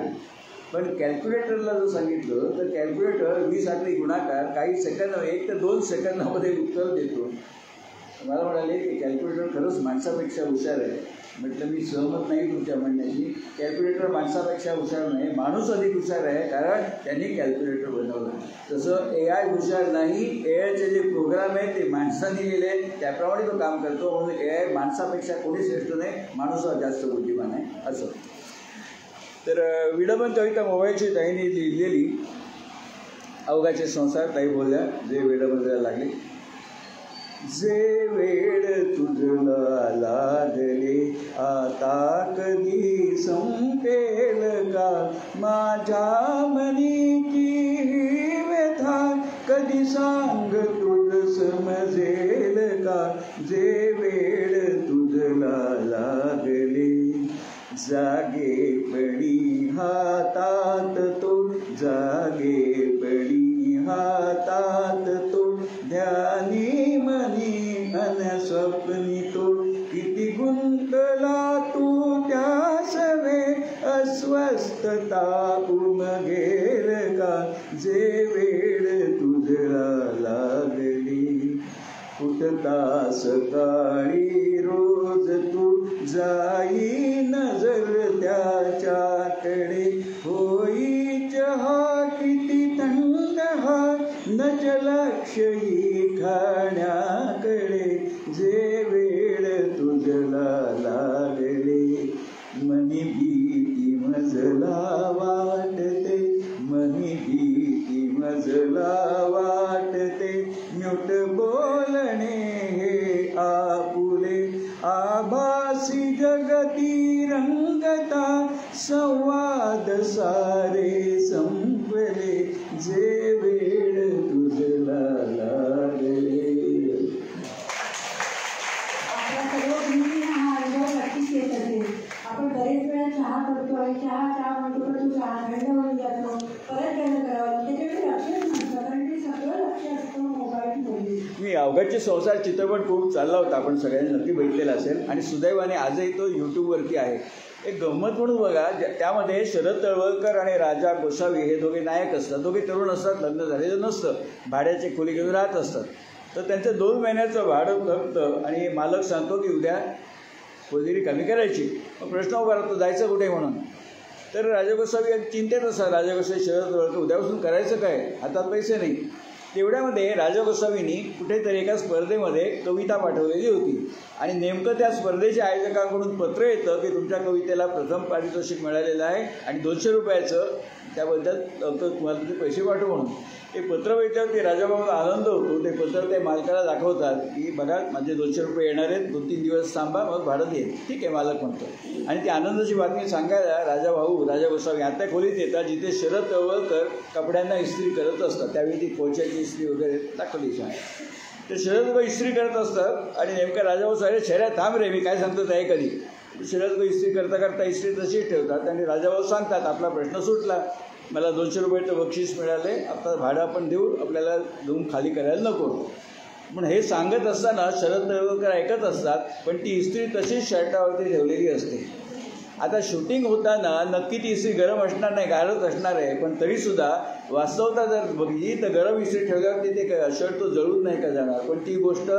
S3: पण कॅल्क्युलेटरला जर सांगितलं तर कॅल्क्युलेटर 20 आकडे गुणाकार काही सेकंद, 1 ते 2 सेकंदामध्ये उत्तर देतो. मला म्हणाले की कॅल्क्युलेटर खरंच माणसापेक्षा हुशार आहे. म्हटलं मी सहमत नाही तुमच्या म्हणण्याची. कॅल्क्युलेटर माणसापेक्षा हुशार नाही, माणूस अधिक हुशार आहे, कारण त्यांनी कॅल्क्युलेटर बनवलं. तसं AI हुशार नाही. AIचे जे प्रोग्राम आहेत ते माणसाने लिहिले, त्याप्रमाणे तो काम करतो. म्हणून AI माणसापेक्षा कोणी श्रेष्ठ नाही, माणूस हा जास्त बुद्धिमान आहे असं. तर विडंबन कविता मोबाईलची ताईने लिहिलेली. अवघाचे संसार ताई बोलल्या, जे विडंबनाला लागले. जे वेळ तुझला लागले आता कधी संपेल का, माझ्या मनीची व्यथा कधी सांग तुझ समजेल का. जे वेळ तुझला लागले जागेपणी हातात तो, जागेपणी हातात तो, ध्यानी मनी अन स्वप्नी तो. किती गुंतला तू त्या सवे अस्वस्थता उमगेल का. जे वेळ तुझला लागली उठता सकाळी रोज तू, जाई नजर त्याच्याकडे. होई चहा किती थंड हा, नच लक्ष ही खाण्याकडे. जे वेळ तुझला लागले मनी भीती मजला वाटते, मनी भीती मजला वाटते. म्यूट बोलणे हे आपुले आभासी जगती रंगता, संवाद सारे संपले. जे वेळ तुझला लागले.
S2: आपल्या सर्व गृहिणींना हा अनुभव नक्कीच येत असेल. आपण बरेच वेळा चहा करतो आणि चहा म्हणतो पण तो चहा थंड होऊन जातो, परत गरम करावं लागतं. त्याच्याकडे लक्षच नसतं, कारण ते सगळं लक्ष असतं मोबाईलमध्ये.
S3: मी अवघाचे संसार चित्रपट खूप चालला होता, आपण सगळ्यांनी नक्की बघितलेला असेल. आणि सुदैवाने आजही तो यूट्यूबवरती आहे. एक गंमत म्हणून बघा, त्यामध्ये शरद तळवलकर आणि राजा गोसावी हे दोघे नायक असतात. दोघे तरुण असतात, लग्न झालेलं नसतं, भाड्याचे खोली घेऊन राहत असतात. तर त्यांचं 2 महिन्याचं भाडं थकतं आणि मालक सांगतो की उद्या खोली रिकामी करायची. मग प्रश्न उभा राहतो जायचं कुठे म्हणून. तर राजा गोसावी चिंतेत असतात. राजा गोसावी शरद तळवलकर उद्यापासून करायचं काय, हातात पैसे नाही. तेवढ्यामध्ये राजा गोसावींनी कुठेतरी एका स्पर्धेमध्ये कविता पाठवलेली होती आणि नेमकं त्या स्पर्धेच्या आयोजकांकडून पत्र येतं की तुमच्या कवितेला प्रथम पारितोषिक मिळालेलं आहे आणि 200 रुपयाचं त्याबद्दल तुम्हाला तुझे पैसे पाठवू म्हणून. ते पत्र भेटल्यावर ते राजाभाऊला आनंद होतो. ते पत्र ते मालकाला दाखवतात की बघा माझे 200 रुपये येणार आहेत, 2-3 दिवस थांबा मग भाडं देईल. ठीक आहे मालक म्हणतो. आणि ती आनंदाची बातमी सांगायला राजा गोसावी आता खोलीत येतात जिथे शरद तळवलकर कपड्यांना इस्त्री करत असतात. त्यावेळी ती पोछ्याची इस्त्री वगैरे दाखवली छान. ते शरद इस्त्री करत असतात आणि नेमका राजाभाऊ सारे शहरात थांब रे मी काय सांगतो ते कधी. शरद इस्त्री करता करता इस्त्री तशीच ठेवतात आणि राजाभाऊ सांगतात आपला प्रश्न सुटला, मला 200 रुपयाचं बक्षीस मिळाले, आता भाडं आपण देऊ, आपल्याला देऊन खाली करायला नको. पण हे सांगत असताना शरद तळवलकर ऐकत असतात, पण ती इस्त्री तशीच शर्टावरती ठेवलेली असते. आता शूटिंग होताना नक्की ती इस्त्री गरम असणार नाही, गारच असणार आहे, पण तरीसुद्धा वास्तवता जर बघितली तर गरम इस्त्री ठेवल्यावरती ते शर्ट तो जळून नाही का जाणार. पण ती गोष्ट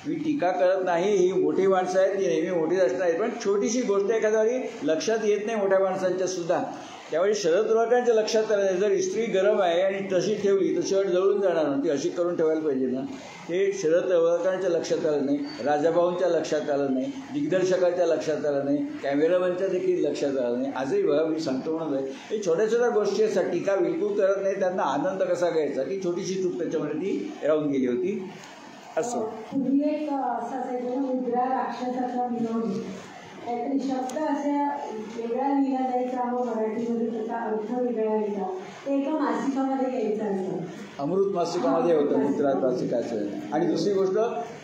S3: मी टीका करत नाही, ही मोठी माणसं आहेत, ती नेहमी मोठीच असणार आहेत, पण छोटीशी गोष्ट एखाद्या वेळी लक्षात येत नाही मोठ्या माणसांच्या सुद्धा. त्यावेळी शरद तळवलकरांच्या लक्षात आलं, जर इस्त्री गरम आहे आणि तशी ठेवली तर शर्ट जळून जाणार ना, ती अशी करून ठेवायला पाहिजे ना. हे शरद तळवलकरांच्या लक्षात आलं नाही, राजाभाऊंच्या लक्षात आलं नाही, दिग्दर्शकाच्या लक्षात आलं नाही, कॅमेरामॅनच्या देखील लक्षात आलं नाही. आजही बघा मी सांगतो म्हणत आहे, हे छोट्या छोट्या गोष्टी असतात, टीका बिलकुल करत नाही, त्यांना आनंद कसा घ्यायचा, की छोटीशी चूक त्याच्यामध्ये ती राहून गेली होती. असं
S2: पूर्वी एक असायचं ना, उग्रा राक्षसाचा विनोद, काहीतरी शब्द असे वेगळा लिहिला जायचा, मग मराठीमध्ये त्याचा अर्थ वेगळा यायचा, ते एका मासिकामध्ये यायचं असं.
S3: अमृत मासिकामध्ये होतं, मित्रात मासिकाचं. आणि दुसरी गोष्ट,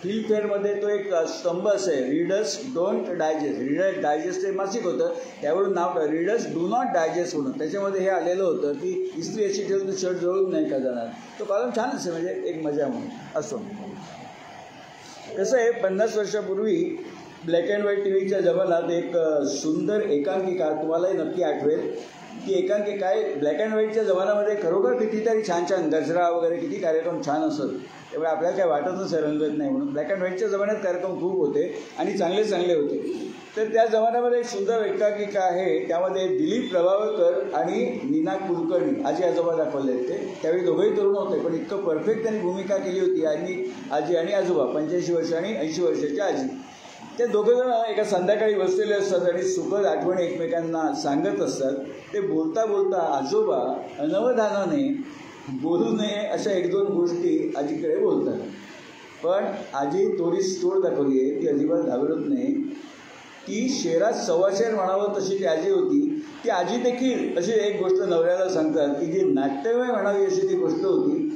S3: फिल्मफेअरमध्ये तो एक स्तंभ असे, readers don't digest. Readers digest हे मासिक होतं, त्यावरून नाव रीडर्स डू नॉट डायजेस्ट म्हणून त्याच्यामध्ये हे आलेलं होतं की इस्त्री अशी ठेवून तर शर्ट जळून नाही का जाणार. तो कॉलम छान असे, म्हणजे एक मजा म्हणून. असो कसं आहे, 50 वर्षापूर्वी ब्लॅक अँड व्हाईट टी व्हीच्या जमान्यात एक सुंदर एकांकिका तुम्हालाही नक्की आठवेल. ती एकांकिका आहे, ब्लॅक अँड व्हाईटच्या जमान्यामध्ये खरोखर कितीतरी छान छान गजरा वगैरे किती कार्यक्रम छान असत, त्यामुळे आपल्याला काय वाटतच रंगत नाही म्हणून. ब्लॅक अँड व्हाईटच्या जमान्यात कार्यक्रम खूप होते आणि चांगले चांगले होते. तर त्या जमान्यामध्ये एक सुंदर एकांकिका आहे, त्यामध्ये दिलीप प्रभावळकर आणि नीना कुलकर्णी आजी आजोबा दाखवले आहेत. ते त्यावेळी दोघंही तरुण होते, पण इतकं परफेक्ट त्यांनी भूमिका केली होती. आणि आजी आणि आजोबा 85 वर्ष आणि 80 वर्षाच्या आजी, ते दोघंजण एका संध्याकाळी बसलेले असतात आणि सुखद आठवणी एकमेकांना सांगत असतात. ते बोलता बोलता आजोबा अनवधानाने बोलू नये अशा 1-2 गोष्टी आजीकडे बोलतात. पण आजी थोडीच तोड दाखवली आहे, ती अजिबात घाबरत नाही. ती शेरात सव्वाशेर म्हणावं तशी ती आजी होती. ती आजी देखील अशी एक गोष्ट नवऱ्याला सांगतात की जी नाट्यमय म्हणावी अशी ती गोष्ट होती.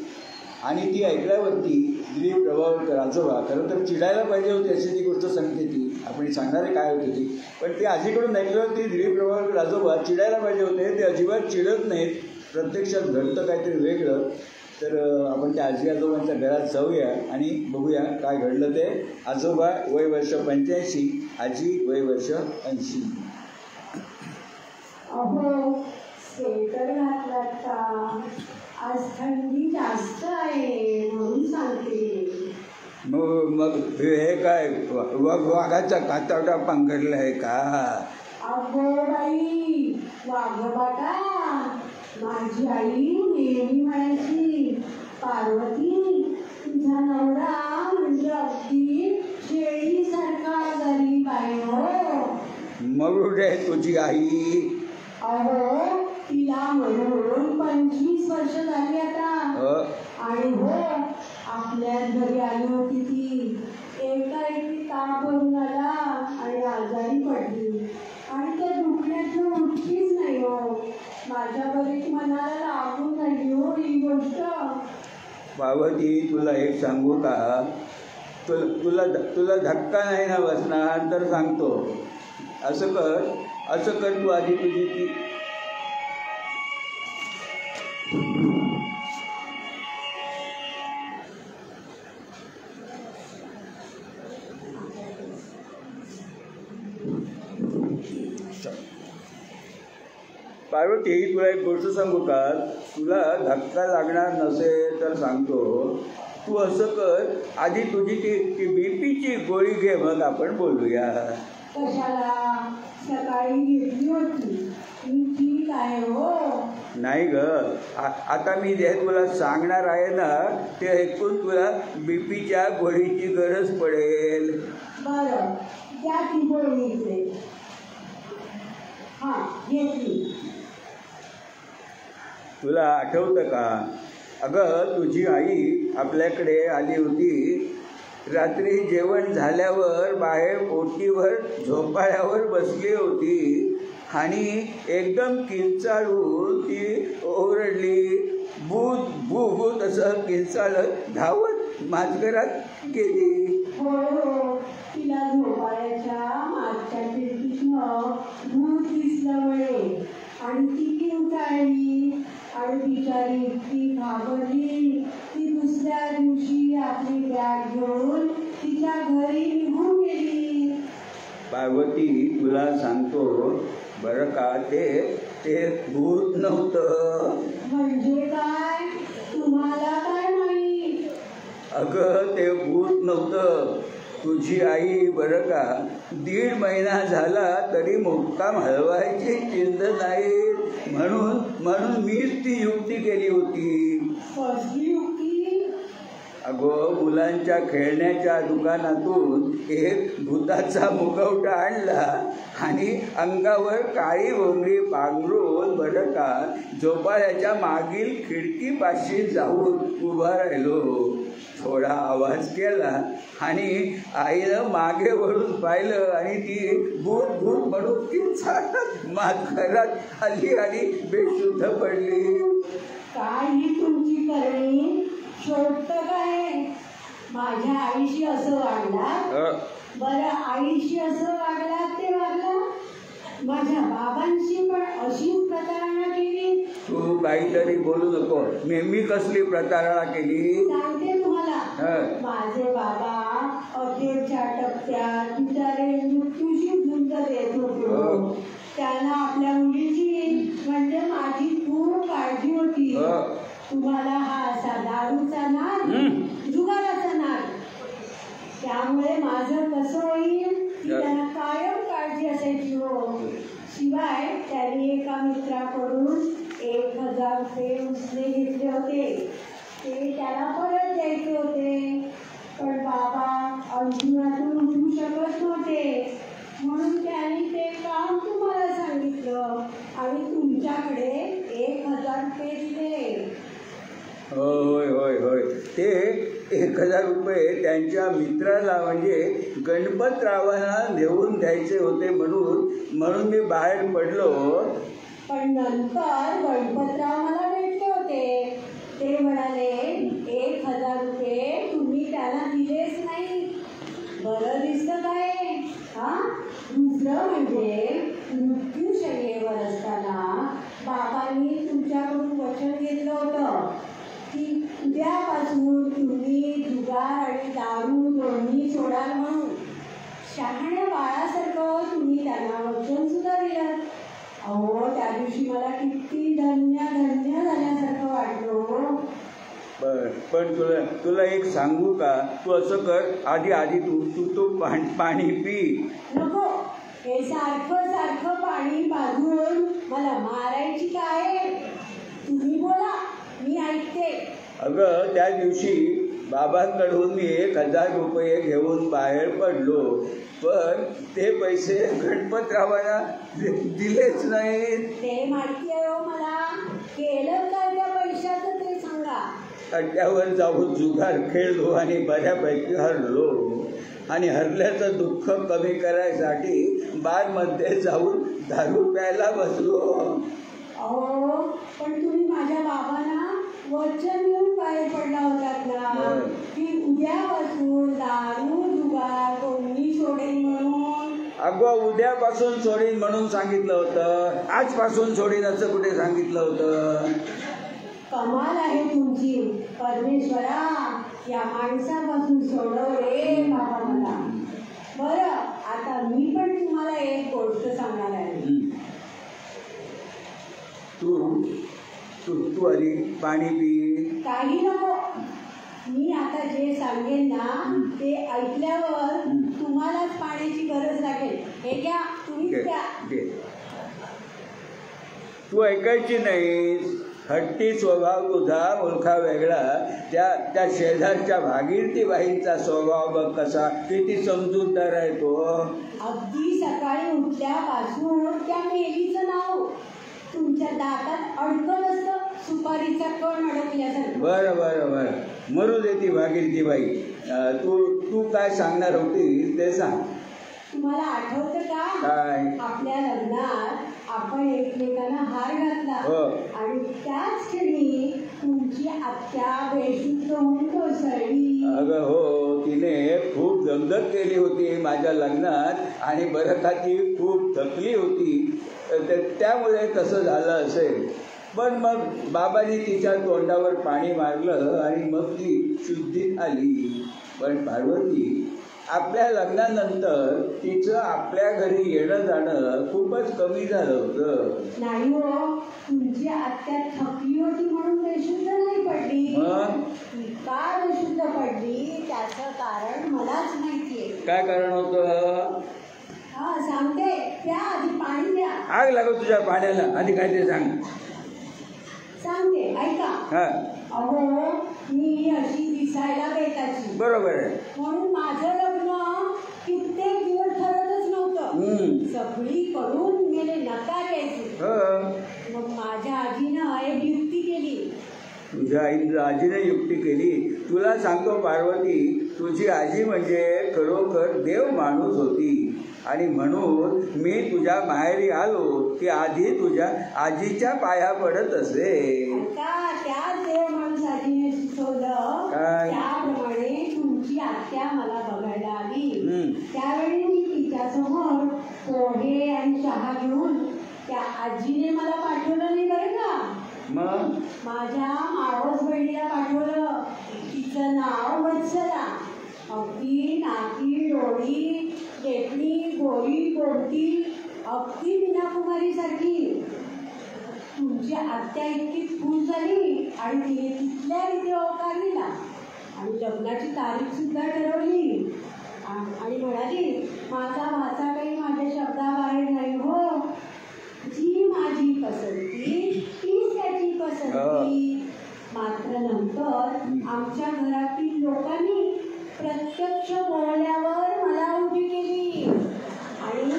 S3: आणि ती ऐकल्यावरती दिलीप प्रभावळकर आजोबा खरं तर चिडायला पाहिजे होती अशी ती गोष्ट सांगते. ती आपण सांगणारे काय होते ती, पण ते आजीकडून ऐकल्यावरती दिलीप प्रभावळकर आजोबा चिडायला पाहिजे होते, ते अजिबात चिडत नाहीत. प्रत्यक्षात घडतं काहीतरी वेगळं. तर आपण त्या आजी आजोबांच्या घरात जाऊया आणि बघूया काय घडलं ते. आजोबा वय वर्ष 85, आजी वय वर्ष 80.
S2: अहो स्वेटर घातलात का? आज थंडी जास्त आहे म्हणून सांगते.
S3: मग हे काय वाघाचा कातवटा पांघरला आहे का?
S2: अगो बाई, वाघबाटा, माझी आई नेहमी म्हणायची, पार्वती तुझा नवरा म्हणजे अगदी शेळीसारखा गरीब आहे हो.
S3: मरुड आहे तुझी आई.
S2: अहो तिला म्हणून 25 वर्ष झाली आता. आणि हो आपल्याच घरी आली होती ती. एकाएकी ताप भरून आला आणि आजारी पडली आणि त्या दुखण्यातून उठलीच नाही हो. माझ्या बरीच मनाला लागून झाली हो ही गोष्ट.
S3: पार्वती तुला एक सांगू का? तुला धक्का नाही ना बसणार तर सांगतो. असं कर तू आधी तुझी ती पार्वती तुला एक गोष्ट सांगू का? तुला धक्का लागणार नसेल तर सांगतो. तू असं कर, आधी तुझी ती बीपीची गोळी घे, मग आपण बोलूया.
S2: कशाला? सकाळी घेतली होती, ठीक आहे हो.
S3: नाही ग, आता मी जे तुला सांगणार आहे ना ते ऐकून तुला बीपीच्या गोळीची गरज पडेल.
S2: बरं त्या ती गोळी इथे. हां घेतली.
S3: तुला आठवतं का? अगं तुझी आई आपल्याकडे आली होती. रात्री जेवण झाल्यावर बाहेर ओटीवर झोपाळ्यावर बसली होती आणि एकदम किंचाळून ती ओरडली. भूत भूत असं किंचाळत धावत माझघरात गेली.
S2: हो तिला झोपाळ्याच्या मागच्या खिडकीतनं भूत दिसलं म्हणे आणि ती किंचाळली आणि बिचारी इतकी घाबरली ती दुसऱ्या दिवशी आपली बॅग घेऊन तिच्या घरी निघून गेली.
S3: पार्वती तुला सांगतो बरं का, ते भूत नव्हतं.
S2: म्हणजे काय? तुम्हाला काय माहित?
S3: अगं ते भूत नव्हतं. तुझी आई बरं का 1.5 महिना झाला तरी मुक्काम हलवायची चिंत नाही, म्हणून मीच ती युक्ती केली होती.
S2: कसली युक्ती?
S3: अगं मुलांच्या खेळण्याच्या दुकानातून एक भूताचा मुखवटा आणला आणि अंगावर काळी घोंगडी पांघरून बरं का झोपाळ्याच्या मागील खिडकीपाशी जाऊन उभा राहिलो. थोडा आवाज केला आणि आईनं मागे वळून पाहिलं आणि ती भूत भूत म्हणून ती चालत घरात आली आणि बेशुद्ध पडली.
S2: काय ही तुमची करणी? छोटं काय? माझ्या आईशी असं वागला? बरं, आईशी असं वागला ते वागला, माझ्या बाबांशी पण अशीच प्रतारणा केली.
S3: तू काहीतरी बोलू नको. मी कसली प्रतारणा केली
S2: सांगते तुम्हाला. माझे बाबा अखेरच्या टप्प्यात बिचारे मृत्यूशी झुंज देत होते. त्यांना आपल्या मुलीची म्हणजे माझी खूप काळजी होती. तुम्हाला हा असा दारूचा नाद, जुगाराचा नाद, त्यामुळे माझं कसं होईल त्यांना कायम काळजी असायची हो. शिवाय त्यांनी एका मित्राकडून 1,000 रुपये उसने घेतले होते, ते त्याला परत द्यायचे होते. पण बाबा अंजुनातून उठू शकत नव्हते, म्हणून त्यांनी ते काम तुम्हाला सांगितलं आणि तुमच्याकडे 1,000 रुपये दिले.
S3: होय होय होय. ते 1,000 रुपये त्यांच्या मित्राला म्हणजे गणपतरावांना देऊन द्यायचे होते, म्हणून मी बाहेर पडलो.
S2: पण नंतर गणपतराव मला भेटले होते. ते म्हणाले 1,000 रुपये तुम्ही त्याला दिलेच नाही. बरं दिसतं काय? दुसरं म्हणजे मृत्यूशय्येवर असताना बाबांनी तुमच्याकडून वचन घेतलं होतं की उद्यापासून तुम्ही जुगार आणि दारू दोन्ही सोडाल म्हणून. शहाण्या बाळासारखं तुम्ही त्यांना वचन सुद्धा दिलं. अहो, त्या दिवशी मला किती धन्य झाल्यासारखं वाटलं.
S3: पण तुला एक सांगू का? तू असं कर, आधी तू पाणी पी.
S2: नको, हे सारखं पाणी पाजून मला मारायची काय? तुम्ही बोला, मी ऐकते.
S3: अगं त्या दिवशी बाबांकडून मी 1,000 रुपये घेऊन बाहेर पडलो, पण ते पैसे गणपतरावांना दिलेच नाहीत.
S2: ते माहिती आहे हो मला. केलं काय त्या पैशाचं ते सांगा.
S3: अड्ड्यावर जाऊन जुगार खेळलो आणि बऱ्यापैकी हरलो आणि हरल्याचं दुःख कमी करायसाठी बारमध्ये जाऊन दारू प्यायला बसलो.
S2: अहो, पण तुम्ही माझ्या बाबांना वचन घेऊन बाहेर पडला होतात ना की उद्यापासून दारू जुगार कोणी सोडेल म्हणून.
S3: अगं उद्यापासून सोडीन म्हणून सांगितलं होतं, आजपासून सोडीन असं कुठे सांगितलं होतं?
S2: कमाल आहे तुमची. परमेश्वरा, या माणसापासून सोडव रे बाबा मला. बरं, आता मी पण तुम्हाला एक गोष्ट सांगणार आहे.
S3: तू आधी पाणी पी.
S2: काही नको. मी आता जे सांगेन ना ते ऐकल्यावर तुम्हालाच पाण्याची गरज लागेल. हे घ्या, तुम्हीच घ्या.
S3: तू ऐकायची नाहीस. हट्टी स्वभाव तुझा, मुलखा वेगळा. त्या शेजारच्या भागीरथीबाईंचा स्वभाव बघ कसा, किती समजूतदार आहे तो.
S2: अगदी सकाळी उठल्यापासून त्या मेलीचं नाव तुमच्या दातात अडकत असतं, सुपारीचा कण अडकल्यासारखं.
S3: बरं मरू दे ती भागीरथीबाई. तू काय सांगणार होती ते सांग.
S2: तुम्हाला आठवतं का?
S3: काय?
S2: आपल्या लग्नात आपण एकमेकांना हार घातला आणि त्याच क्षणी तुमची आत्या बेशुद्ध होऊन कोसळली.
S3: अगं हो, तिने खूप दगदग केली होती माझ्या लग्नात आणि बरं का ती खूप थकली होती, त्यामुळे तसं झालं असेल. पण मग बाबांनी तिच्या तोंडावर पाणी मारलं आणि मग ती शुद्धीत आली. पण पार्वती, आपल्या लग्नानंतर तिचं आपल्या घरी येणं जाणं खूपच कमी झालं होतं.
S2: नाही हो, तुमची आत्या थकली होती म्हणून बेशुद्ध नाही पडली.
S3: मग
S2: का बेशुद्ध पडली त्याचं कारण मलाच माहितीये.
S3: काय कारण होतं?
S2: हा सांगते, त्या आधी पाणी द्या.
S3: आग लागत तुझ्या पाण्याला, आधी काय ते सांग.
S2: सांगते, ऐका.
S3: हा,
S2: अहो, मी अशी दिसायला बेताची,
S3: बरोबर आहे.
S2: म्हणून माझं लग्न कित्येक दिवस ठरतच नव्हतं. सगळी करून गेले नकार यायचे. मग माझ्या आजीनं एक युक्ती केली.
S3: तुझ्या आजीने युक्ती केली? तुला सांगतो पार्वती, तुझी आजी म्हणजे खरोखर देव माणूस होती आणि म्हणून मी तुझ्या माहेरी आलो की आधी तुझ्या आजीच्या पाया पडत असे.
S2: त्याच देव माणूस आजीने सुचवलं त्याप्रमाणे तुमची आत्या मला बघायला आली. त्यावेळी मी तिच्यासमोर पोहे आणि चहा घेऊन त्या आजीने मला पाठवलं नाही बरं का.
S3: मग
S2: माझ्या मावस बहिणीला पाठवलं. तिचं नाव वत्सला. अगदी नाकी डोळी देखणी गोरी गोमटी अगदी मीनाकुमारी सारखी. तुमची आत्या इतकी खुश झाली आणि तिने तिथल्या तिथे होकार दिला आणि लग्नाची तारीख सुद्धा ठरवली आणि म्हणाली, माझा भाचा काही माझ्या शब्दाबाहेर नाही हो. जी माझी पसंती तीच त्याची पसंती. मात्र नंतर आमच्या घरातील लोकांनी प्रत्यक्ष बोलल्यावर मला उभी केली आणि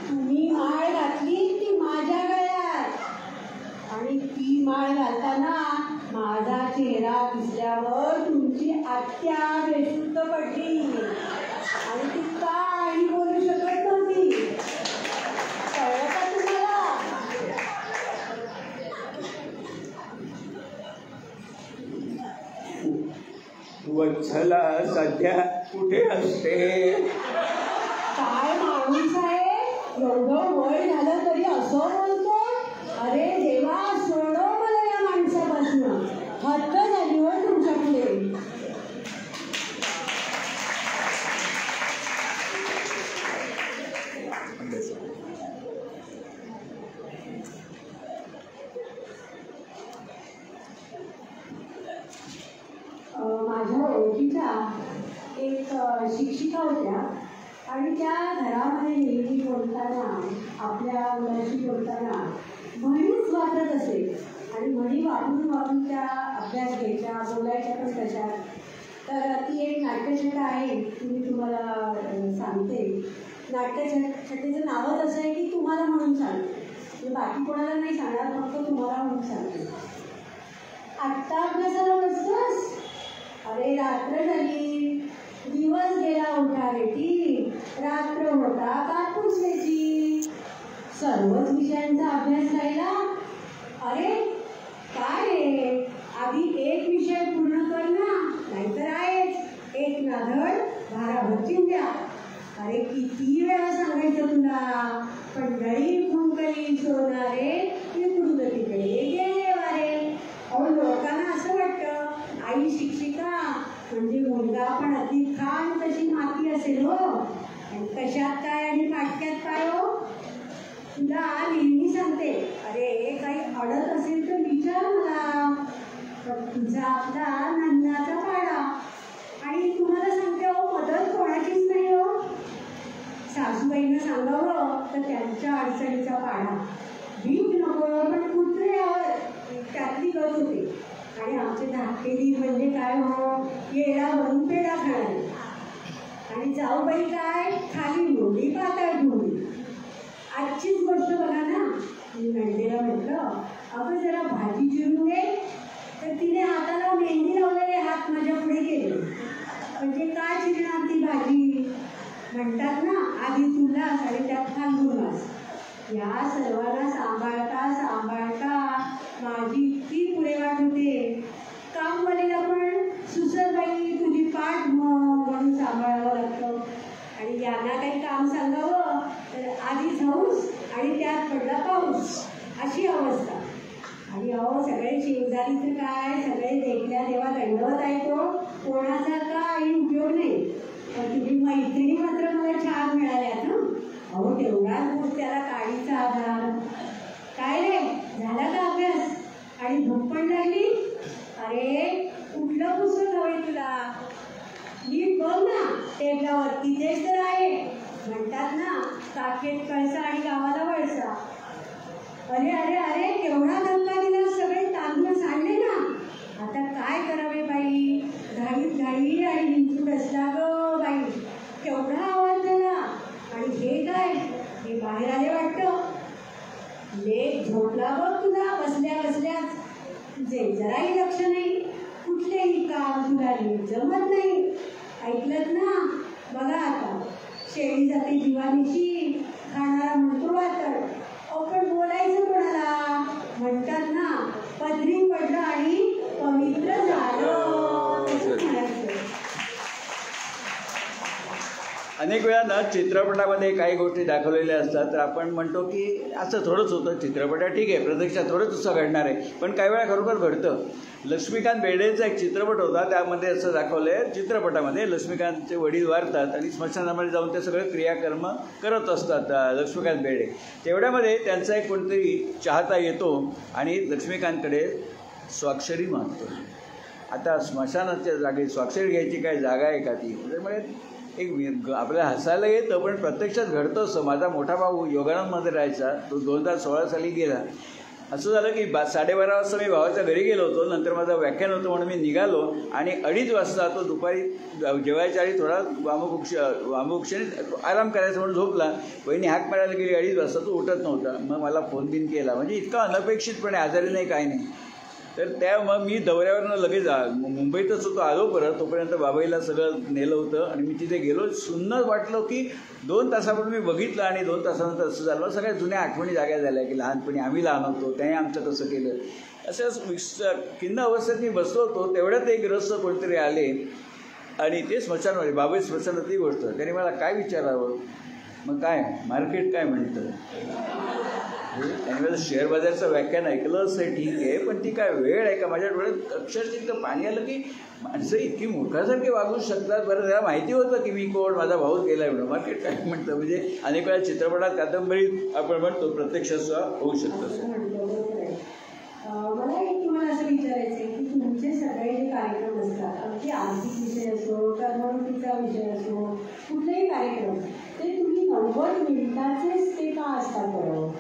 S2: तुम्ही माळ घातली ती माझ्या गळ्यात आणि ती माळ घालताना माझा चेहरा दिसल्यावर तुमची आत्या बेशुद्ध पडली आणि ती काही बोलू शकत नव्हती. कळलं का तुम्हाला?
S3: वत्सला सध्या कुठे असते?
S2: काय माणूस आहे, एवढं वय झालं तरी असं बोलतो. अरे देवा, सोडव मला या माणसापासून. हद्द झाली हो तुमच्या पुढे. माझ्या ओळखीच्या एक शिक्षिका होत्या आणि त्या घरामध्ये नेहमी बोलताना, आपल्या मुलाशी बोलताना म्हणीच वापरत असे आणि म्हणी वापरून त्या अभ्यास घ्यायच्या, बोलायच्या पण तशात. तर ती एक नाट्यछटा आहे, ती मी तुम्हाला सांगते. नाट्यछटेचं नावच असं आहे की तुम्हाला म्हणून सांगते. बाकी कोणाला नाही सांगणार, फक्त तुम्हाला म्हणून सांगते. आत्ता अभ्यासाला बसतोस? अरे रात्र झाली, दिवस गेला उठा बेटी, रात्र होता कापूसल्याची. सर्वच विषयांचा अभ्यास राहिला. अरे काय रे, आधी एक विषय पूर्ण कर ना, नाहीतर आहेच एक नाधड भाराभर द्या. अरे किती वेळा सांगायचं तुला, पंढरी फुंकली सोनारे इकडून तिकडे गेले वारे. अहो लोकांना असं वाटतं आई शिक्षिका म्हणजे मुलगा पण अति खान तशी माती असेल हो. आणि कशात काय आणि पाटक्यात काय हो. तुला नेहमी सांगते, अरे काही अडत असेल तर विचार मला. पण तुझा आपला नन्नाचा पाडा. आणि तुम्हाला सांगते हो, मदत कोणाचीच नाही हो. सासूबाईंना सांगावं तर त्यांच्या अडचणीचा पाडा. भीक नको पण कुत्रे त्यातली गत होते. आणि आमचे धाकटे म्हणजे काय हो, येडा भरून पेढा खाणारे. आणि जाऊबाई काय, खाली मोडी पातळ ठेवली. आजचीच गोष्ट बघा ना. मी नंदेला म्हटलं, अगं जरा भाजी चिरून दे. तर तिने हाताला मेहंदी लावलेले हात माझ्या पुढे केले. म्हणजे काय चिरणार ती भाजी? म्हणतात ना, आधी तुलास आणि त्यात खांदूनच. या सर्वांना सांभाळता सांभाळता माझी इतकी पुढे वाट होते. कामवालीला पण सुसरबाई तुझी पाठ म्हणून सांभाळावं लागतं. आणि यांना काही काम सांगावं तर आधी जाऊस आणि त्यात पडला पाऊस, अशी अवस्था. आणि अहो सगळे शेजारी तर काय, सगळे देखल्या देवा दंडवत आहे, तो कोणाचा काही उपयोग नाही. पण तुम्ही मैत्रिणी मात्र मला छान मिळाल्यात ना. अहो तेवढा दिवस त्याला काळीचा आधार. काय रे, झाला का अभ्यास? आणि भूक पण लागली? अरे कुठलं पुस्तक हवंय तुला? नीट बघ ना टेबलावर, तिथेच तर आहे. म्हणतात ना, काखेत कळसा आणि गावाला वळसा. अरे अरे अरे केवढा धक्का दिला, सगळे तांदूळ सांडले ना. आता काय करावे बाई, घाईत घाई आणि हिंदू रचला ग बाई. केवढा आवाज झाला. आणि हे काय, हे बाहेर आले वाटतं. लेख झोपला बघ तुला बसल्या बसल्याच. तुझे जराही लक्ष नाही, कुठलेही काम तुला नीट जमत नाही. ऐकलत ना, बघा आता शेळी जाते दिवाणीची, खाणारा म्हणतो वातड. पण बोलायचं कोणाला? म्हणतात ना, पदरी पडलं आणि पवित्र झालं.
S3: अनेक वेळा ना चित्रपटामध्ये काही गोष्टी दाखवलेल्या असतात, तर आपण म्हणतो की असं थोडंच होतं चित्रपटात, ठीक आहे प्रत्यक्षात थोडंच असं घडणार आहे, पण काही वेळा खरोखर घडतं. लक्ष्मीकांत बेर्डेचा एक चित्रपट होता, त्यामध्ये असं दाखवलं आहे, चित्रपटामध्ये लक्ष्मीकांतचे वडील वारतात आणि स्मशानामध्ये जाऊन ते सगळे क्रियाकर्म करत असतात लक्ष्मीकांत बेर्डे. तेवढ्यामध्ये त्यांचा एक कोणतरी चाहता येतो आणि लक्ष्मीकांतकडे स्वाक्षरी मागतो. आता स्मशानाच्या जागी स्वाक्षरी घ्यायची काय जागा आहे का ती? त्यामुळे एक आपल्याला हसायला येतं, पण प्रत्यक्षात घडतं असं. माझा मोठा भाऊ योगानंदमध्ये राहायचा, तो 2016 साली गेला. असं झालं की 12:30 वाजता मी भावाच्या घरी गेलो होतो. नंतर माझं व्याख्यान होतं म्हणून मी निघालो आणि 2:30 वाजता तो दुपारी जेवायच्या आधी थोडा वामुक्षाने आराम करायचा म्हणून झोपला. वहिनी हाक मारायला गेली 2:30 वाजता, तो उठत नव्हता. मग मला फोन बिन केला, म्हणजे इतका अनपेक्षितपणे, आजारी नाही काय नाही. तर मग मी दौऱ्यावरनं लगेच मुंबईतच होतो, आलो परत. तोपर्यंत बाबाईला सगळं नेलं होतं आणि मी तिथे गेलो. सुंदर वाटलं की 2 तासापूर्वी मी बघितलं आणि 2 तासानंतर असं झालं. सगळ्या जुन्या आठवणी जाग्या झाल्या की लहानपणी आम्ही लहान होतो, त्याने आमचं कसं केलं. असं खिन्न अवस्थेत मी बसलो होतो. तेवढ्यात एक ग्रस्त कोणतरी आले आणि ते स्मशानवाले, बाबाई स्मशानात ती गोष्ट. त्याने मला काय विचारावं, मग काय मार्केट काय म्हणतं. त्यांनी माझं शेअर बाजारचं व्याख्यान ऐकलं असं ठीक आहे, पण ती काय वेळ आहे का? माझ्या डोळ्यात अक्षरशः इतकं पाणी आलं की माणसं इतकी मूर्खासारखी वागू शकतात. बरं त्याला माहिती होतं की मी कोण, माझा भाऊच गेला आहे म्हणून. मार्केट काय म्हणतं, म्हणजे अनेक वेळा चित्रपटात कादंबरीत आपण म्हणतो, प्रत्यक्षात होऊ शकतं.
S2: मला एक तुम्हाला असं विचारायचं आहे की तुमचे सगळे जे कार्यक्रम असतात, अगदी आर्थिक विषय असो, करमणुकीचा विषय असो, कुठलेही कार्यक्रम, ते तुम्ही 90 मिनिटाचेच ते का असतात बरोबर?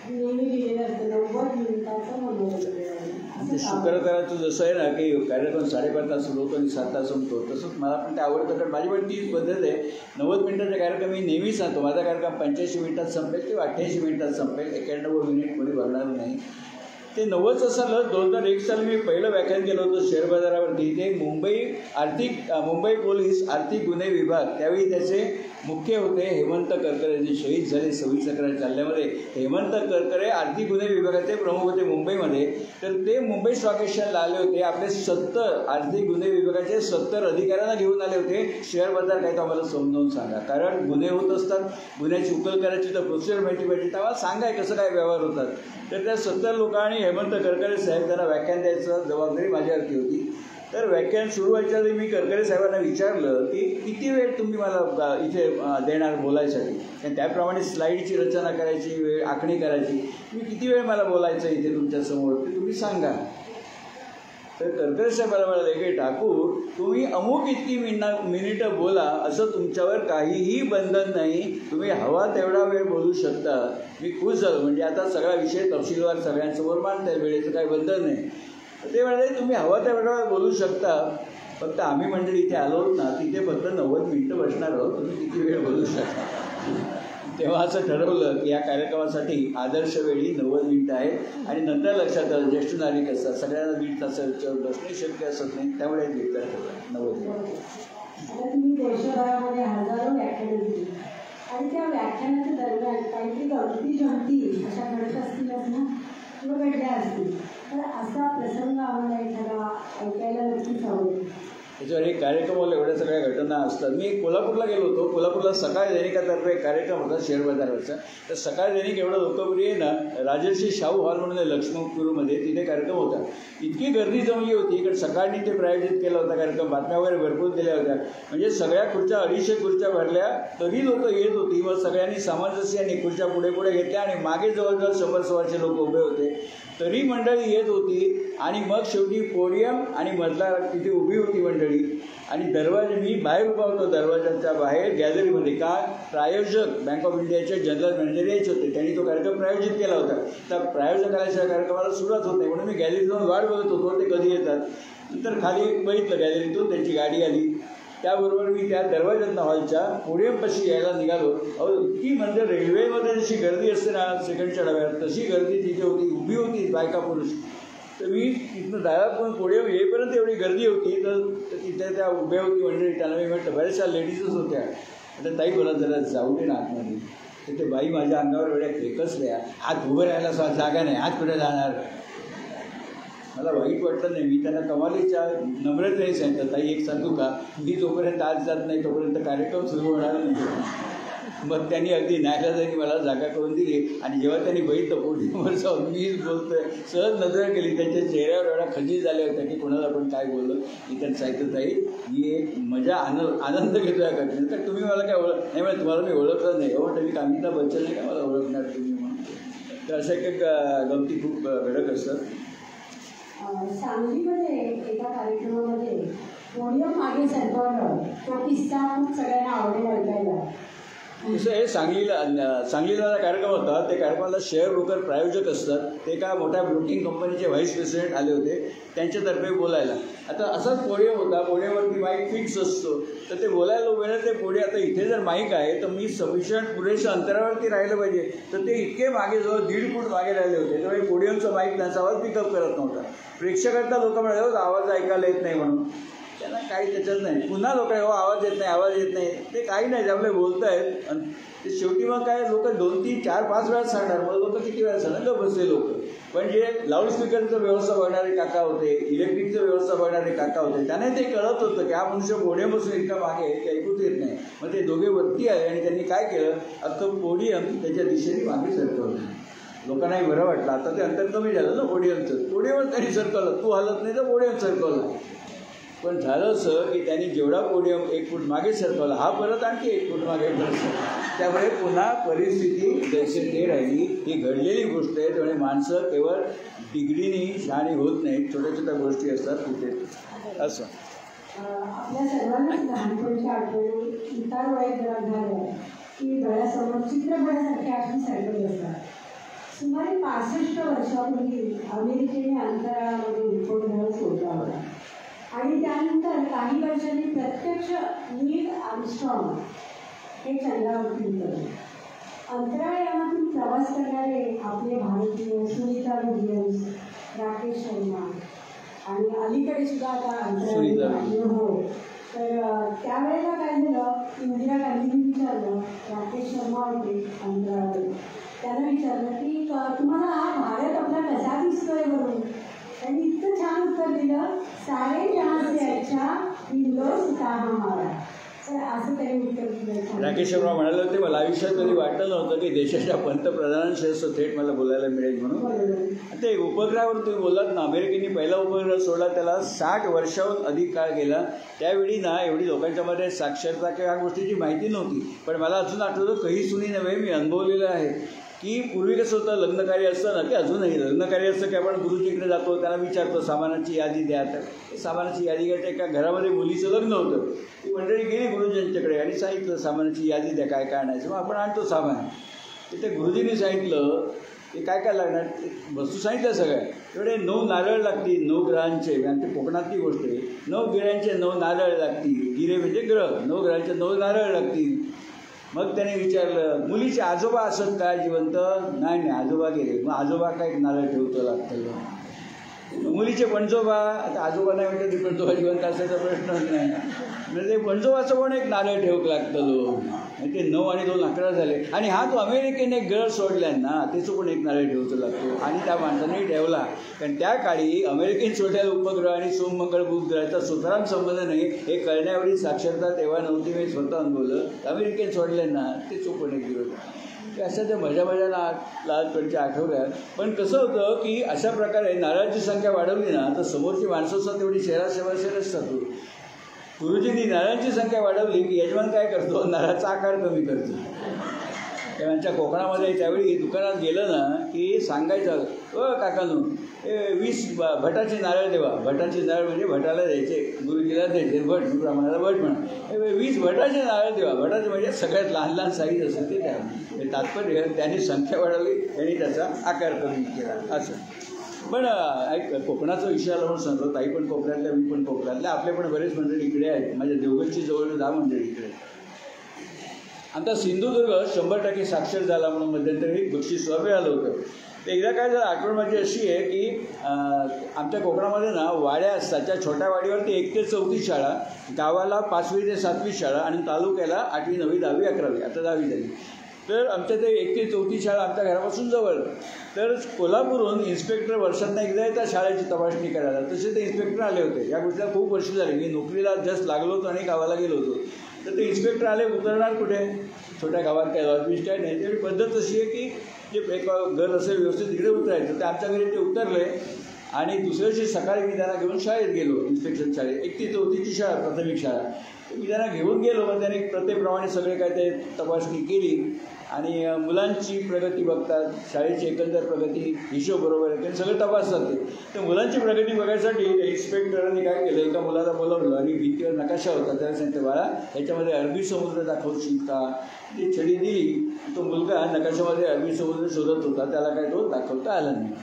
S2: नेहमी दिलेलं असतं 90 मिनिटाचं
S3: म्हणजे शुक्रवाराचं जसं आहे ना की कार्यक्रम 5.5 तास सुरू होतो आणि 7 तास संपतो, तसंच मला पण ते आवडतं. कारण माझी पण तीच पद्धत आहे. 90 मिनिटाचा कार्यक्रम मी नेहमी सांगतो, माझा कार्यक्रम 85 मिनिटात संपेल किंवा 88 मिनिटात संपेल, 91 मिनिटमध्ये भरणार नाही. ते 90चं सालं 2001 साली मी पहिलं व्याख्यान केलं होतं शेअर बाजारावरती. ते मुंबई पोलीस आर्थिक गुन्हे विभाग, त्यावेळी त्याचे मुख्य होते हेमंत करकरे, जे शहीद झाले 26 अकराच्या हल्ल्यामध्ये. हेमंत करकरे आर्थिक गुन्हे विभागाचे प्रमुख होते मुंबईमध्ये. तर ते मुंबई स्टॉक एक्सचेंजला आले होते. आपले 70 आर्थिक गुन्हे विभागाचे 70 अधिकाऱ्यांना घेऊन आले होते. शेअर बाजार काय तर आम्हाला समजावून सांगा, कारण गुन्हे होत असतात, गुन्ह्याची उकल करायची तर प्रोसिजर माहिती पाहिजे, तेव्हा सांगाय कसं काय व्यवहार होतात. तर त्या 70 लोकांनी हेमंत करकरे साहेब त्यांना व्याख्यान द्यायचं जबाबदारी माझ्यावरती होती. तर व्याख्यान सुरू व्हायच्या आधी मी करकरे साहेबांना विचारलं की किती वेळ तुम्ही मला इथे देणार बोलायसाठी, आणि त्याप्रमाणे स्लाईडची रचना करायची, वेळ आखणी करायची, तुम्ही किती वेळ मला बोलायचं इथे तुमच्यासमोर ते तुम्ही सांगा. तर करकरे साहेबाला म्हणाले की ठाकूर, तुम्ही अमुक इतकी मिनिटं बोला, असं तुमच्यावर काहीही बंधन नाही, तुम्ही हवा तेवढा वेळ बोलू शकता. मी खुश झालो, म्हणजे आता सगळा विषय तपशीलवार सगळ्यांसमोर मांडताय, वेळेचं काही बंधन नाही. ते म्हणाले तुम्ही हवा तेवढा वेळ बोलू शकता, फक्त आम्ही मंडळी इथे आलो ना, तिथे फक्त 90 मिनिटं बसणार आहोत, तुम्ही किती वेळ बोलू शकता. तेव्हा असं ठरवलं की या कार्यक्रमासाठी आदर्श वेळी 90 मिनिटं आहेत. आणि नंतर लक्षात आलं ज्येष्ठ नागरिक असतात, सगळ्यांना 1.5 तासाचं बसणे शक्य असत नाही, त्यामुळे 1.5 तास ठरवलं 90 मिनिटं.
S2: आता तुम्ही देशभरामध्ये हजारो व्याख्यानं दिली आणि त्या व्याख्यानाच्या दरम्यान काहीतरी गमती जमती अशा घडत असतीलच ना, किंवा घडल्या असतील. तर असा प्रसंग आम्हाला एखादा ऐकायला नक्कीच आवडेल.
S3: त्याच्यावर एक कार्यक्रमाला एवढ्या सगळ्या घटना असतात. मी कोल्हापूरला गेलो होतो. कोल्हापूरला सकाळ दैनिकातर्फे एक कार्यक्रम होता शेअर बाजाराचा. तर सकाळ दैनिक एवढं लोकप्रिय आहे ना, राजर्षी शाहू हॉल म्हणून आहे लक्ष्मणपूरमध्ये, तिथे कार्यक्रम होता. इतकी गर्दी जमली होती कारण सकाळनी ते प्रायोजित केला होता कार्यक्रम. बातम्या वगैरे भरपूर दिल्या होत्या. म्हणजे सगळ्या खुर्च्या 250 खुर्च्या भरल्या तरी लोक येत होती. मग सगळ्यांनी सामंजस्याने खुर्च्या पुढे पुढे घेतल्या आणि मागे जवळजवळ 100-125 लोक उभे होते. तरी मंडळी येत होती. आणि मग शेवटी पोडियम आणि मधला तिथे उभी होती मंडळी. आणि दरवाजे, मी बाहेर उभा होतो दरवाजाच्या बाहेर गॅलरीमध्ये. का प्रायोजक बँक ऑफ इंडियाचे जनरल मॅनेजर यायचे होते. त्यांनी तो कार्यक्रम प्रायोजित केला होता. तर प्रायोजकाच्या कार्यक्रमाला सुरुवात होत नाही म्हणून मी गॅलरीत जाऊन वाट बघत होतो ते कधी येतात. नंतर खाली बघितलं गॅलरीतून त्यांची गाडी आली. त्याबरोबर मी त्या दरवाज्यातनं हॉलच्या पोडियमपाशी यायला निघालो. अहो इतकी म्हणजे रेल्वेमध्ये जशी गर्दी असते ना सेकंडच्या डब्यात, तशी गर्दी तिथे होती. उभी होती बायका पुरुष. तर मी तिथनं दारातून पोडियम येईपर्यंत एवढी गर्दी होती. तर तिथे त्या उभ्या होती मंडळी. त्यांना मी म्हटलं, बऱ्याचशा लेडीजच होत्या. म्हटलं ताई बोला जरा जाऊ दे ना आतमध्ये. तर ते बाई माझ्या अंगावर वेळ्या फेकसल्या. हात उभं राहायला जागा नाही, हात कुठे जाणार. मला वाईट वाटलं नाही. मी त्यांना कमालीच्या नम्रतेने सांगितलं, ताई एक सांगू का, मी जोपर्यंत आज जात नाही तोपर्यंत कार्यक्रम सुरू होणार नाही. मग त्यांनी अगदी नाईलाजाने मला जागा करून दिली. आणि जेव्हा त्यांनी बघितलं पोडियमवर जाऊन मीच बोलतोय, सहज नजर केली. त्यांच्या चेहऱ्यावर एवढा खजील झाल्या होत्या की कोणाला आपण काय बोललो. मी त्यांना सांगितलं, ताई मी एक मजा आनंद घेतो या घटनेत. तर तुम्ही मला काय नाही म्हणजे तुम्हाला मी ओळखलं नाही. हो म्हटलं मी अमिताभ बच्चन नाही का मला ओळखणार तुम्ही म्हणून. तर अशा एक गमती खूप घडत असतात.
S2: सांगलीमध्ये एका कार्यक्रमामध्ये पोडियम मागे सरकवलं, तो किस्सा खूप सगळ्यांना आवडेल ऐकायला.
S3: तसं हे सांगलीला कार्यक्रम होता. ते कार्यक्रमाला शेअर ब्रोकर प्रायोजक असतात. ते एका मोठ्या ब्रोकिंग कंपनीचे व्हाईस प्रेसिडेंट आले होते त्यांच्यातर्फे बोलायला. आता असाच पोडियम होता. पोडियमवरती माईक फिक्स असतो. तर ते बोलायला वेळेला ते पुढे, आता इथे जर माईक आहे तर मी सफिशियंट पुरेशा अंतरावरती राहिलं पाहिजे. तर ते इतके मागे जवळ 1.5 फूट मागे राहिले होते. त्यामुळे पोडियमचा माईक त्यांचा आवाज पिकअप करत नव्हता. प्रेक्षकांना लोक म्हणाले आवाज ऐकायला येत नाही म्हणून. त्यांना काही त्याच्यात नाही. पुन्हा लोक आवाज येत नाही, आवाज येत नाही. ते काही नाही, आपले बोलत आहेत. आणि ते शेवटी मग काय लोक 2, 3, 4, 5 वेळा सांगणार. मग लोक किती वेळा सांगणार ग बसले लोक. पण जे लाऊडस्पीकरचं व्यवस्था बघणारे काका होते, इलेक्ट्रिकचं व्यवस्था बघणारे काका होते, त्यांना ते कळत होतं की हा मनुष्य पोडियमपासून इतका मागे आहे की ऐकूच येत नाही. मग ते दोघे वरती आले आणि त्यांनी काय केलं, अख्खं पोडियम त्याच्या दिशेने मागे सरकवलं. लोकांनाही बरं वाटलं. आता ते अंतर कमी झालं ना पोडियमचं. पोडियमच त्यांनी सरकवलं. तू हलत नाही तर पोडियम सरकवलं. पण झालं असं की त्यांनी जेवढा पोडियम 1 फूट मागे सरकवला, हा परत आणखी 1 फूट मागे सरकवला. त्यामुळे पुन्हा परिस्थिती जैसे ते राहिली. ही घडलेली गोष्ट आहे. त्यामुळे माणसं केवळ डिग्रीनी शहाणी होत नाहीत, छोट्या छोट्या गोष्टी असतात तिथे असं.
S2: आपल्या सर्वांनाच लहानपणीच्या आठवणी इतर वयात झाल्या की डोळ्यासमोर चित्रपटासारखे आठवणी सारखं असतात. सुमारे 65 वर्षापूर्वी अमेरिकेने अंतराळामध्ये उपग्रह सोडला होता. आणि त्यानंतर काही वर्षांनी प्रत्यक्ष नील आर्मस्ट्रॉंग हे चंद्रावरती उतरले. अंतराळयानातून प्रवास करणारे आपले भारतीय सुनीता विलियम्स, राकेश शर्मा आणि अलीकडे सुद्धा आता अंतराळ हो. तर त्यावेळेला काय झालं, इंदिरा गांधींनी विचारलं, राकेश शर्मा होते अंतराळावर, त्यांना विचारलं की तुम्हाला हा भारत आपला कसा दिसतोय बरोबर. त्यांनी इतकं छान उत्तर दिलं, सारे जहां से अच्छा हिंदुस्तान हमारा. तर असं त्यांनी उत्तर दिलं.
S3: राकेश शर्मा म्हणाले होते, मला आयुष्यात कधी वाटलं नव्हतं की देशाच्या पंतप्रधानांशी असं थेट मला बोलायला मिळेल म्हणून. आता एक उपग्रहावर तुम्ही बोललात ना, अमेरिकेने पहिला उपग्रह सोडला, त्याला 60 वर्षाहून अधिक काळ गेला. त्यावेळी ना एवढी लोकांच्यामध्ये साक्षरता किंवा ह्या गोष्टीची माहिती नव्हती. पण मला अजून आठवतं, काही सुनी नव्हे, मी अनुभवलेलं आहे की पूर्वी कसं होतं, लग्नकार्य असतं ना, की अजूनही लग्नकार्य असतं की आपण गुरुजीकडे जातो, त्याला विचारतो सामानाची यादी द्या. तर सामानाची यादी घ्यायच्या एका घरामध्ये मुलीचं लग्न होतं. ती मंडळी गेली गुरुजींच्याकडे आणि सांगितलं सामानाची यादी द्या, काय काय आणायचं. मग आपण आणतो सामान. तिथे गुरुजींनी सांगितलं की काय काय लागणार, वस्तू सांगितलं सगळ्या. एवढे 9 नारळ लागतील 9 ग्रहांचे. आणि ते कोकणातली गोष्ट आहे. 9 गिऱ्यांचे 9 नारळ लागतील. गिरे म्हणजे ग्रह. 9 ग्रहांचे 9 नारळ लागतील. मग त्याने विचारलं, मुलीचे आजोबा असत काय जिवंत? नाही, आजोबा गेले. मग आजोबा काय नारळ ठेवतो लागतं. मुलीचे पणजोबा, आता आजोबा नाही म्हणतात की पणजोबा जिवंत असायचा प्रश्नच नाही. म्हणजे पणजोबाचं पण एक नारळ ठेवक लागतं. आणि ते 9 आणि 2 11 झाले. आणि हा तो अमेरिकेने एक गळ सोडलाय ना, ते चुकून एक नारळ ठेवतो लागतो आणि त्या माणसाने ठेवला. कारण त्या काळी अमेरिकेने सोडलेला उपग्रह आणि सोममंगळ बुध ग्रहाचा सुतराम संबंध नाही हे कळण्यावरील साक्षरता तेव्हा नव्हती. मी स्वतः अनुभवलं. अमेरिकेने सोडले ना ते चुकून एक दिवस अशा त्या मजा लहानपणच्या आठवल्यात. पण कसं होतं की अशा प्रकारे नारळाची संख्या वाढवली ना तर समोरची माणसं सुद्धा तेवढी शहराशहर असतात. गुरुजींनी नारळांची संख्या वाढवली की यजमान काय करतो, नारळाचा आकार कमी करतो. त्यांच्या कोकणामध्ये त्यावेळी दुकानात गेलं ना की सांगायचं, काकांनो 20 भटाचे नारळ देवा. भटाचे नारळ म्हणजे भटाला द्यायचे, गुरुजीला द्यायचे. भट ब्राह्मणाला भट म्हणा. 20 भटाचे नारळ देवा. भटाचे म्हणजे सगळ्यात लहान लहान साईज असेल ते त्या तात्पर्य त्यांनी संख्या वाढवली, त्यांनी त्याचा आकार कमी केला असं. पण कोकणाचा विषय आला म्हणून सांगतो. ताई पण कोकणातल्या, मी पण कोकणातल्या, आपले पण बरेच मंडळी इकडे आहेत. माझ्या देवगडची जवळ 10 मंडळी इकडे. आमचा सिंधुदुर्ग 100% साक्षर झाला म्हणून मध्यंतरी बक्षीस आलं होतं. तर एकदा काय झालं, आठवण माझी अशी आहे की आमच्या कोकणामध्ये ना वाड्या असतात. त्या छोट्या वाडीवरती 1 ते 4थी शाळा, गावाला 5वी ते 7वी शाळा आणि तालुक्याला 8वी 9वी 10वी 11वी, आता 10वी झाली. तर आमच्या ते 1 ते 4थी शाळा आमच्या घरापासून जवळ. तर कोल्हापूरहून इन्स्पेक्टर वर्षातनं एकदा येतात शाळेची तपासणी करायला. तसे ते इन्स्पेक्टर आले होते. या गोष्टीला खूप वर्ष झाली. मी नोकरीला जस्ट लागलो होतो आणि गावाला गेलो होतो. तर ते इन्स्पेक्टर आले. उतरणार कुठे, छोट्या गावात काय ऑफिस काय नाही. त्याची पद्धत अशी आहे की जे एक घर असेल व्यवस्थित तिकडे उतरायचं. तर आमच्या घरी ते उतरले आणि दुसऱ्या दिवशी सकाळी मी त्यांना घेऊन शाळेत गेलो. इन्स्पेक्शन शाळेत 1 ते 4थीची शाळा, प्राथमिक शाळा. मी त्यांना घेऊन गेलो. मग त्याने प्रथेप्रमाणे सगळे काय ते तपासणी केली आणि मुलांची प्रगती बघतात, शाळेची एकंदर प्रगती, हिशोब बरोबर आहे, ते सगळं तपासतात. तर मुलांची प्रगती बघायसाठी इन्स्पेक्टरांनी काय केलं, एका मुलाला बोलावलं आणि भिंतीवर नकाशा होता. त्याला सांगितलं, बाळा ह्याच्यामध्ये अरबी समुद्र दाखवशील का. ती छडी दिली. तो मुलगा नकाशामध्ये अरबी समुद्र शोधत होता. त्याला काय तो दाखवता आला नाही.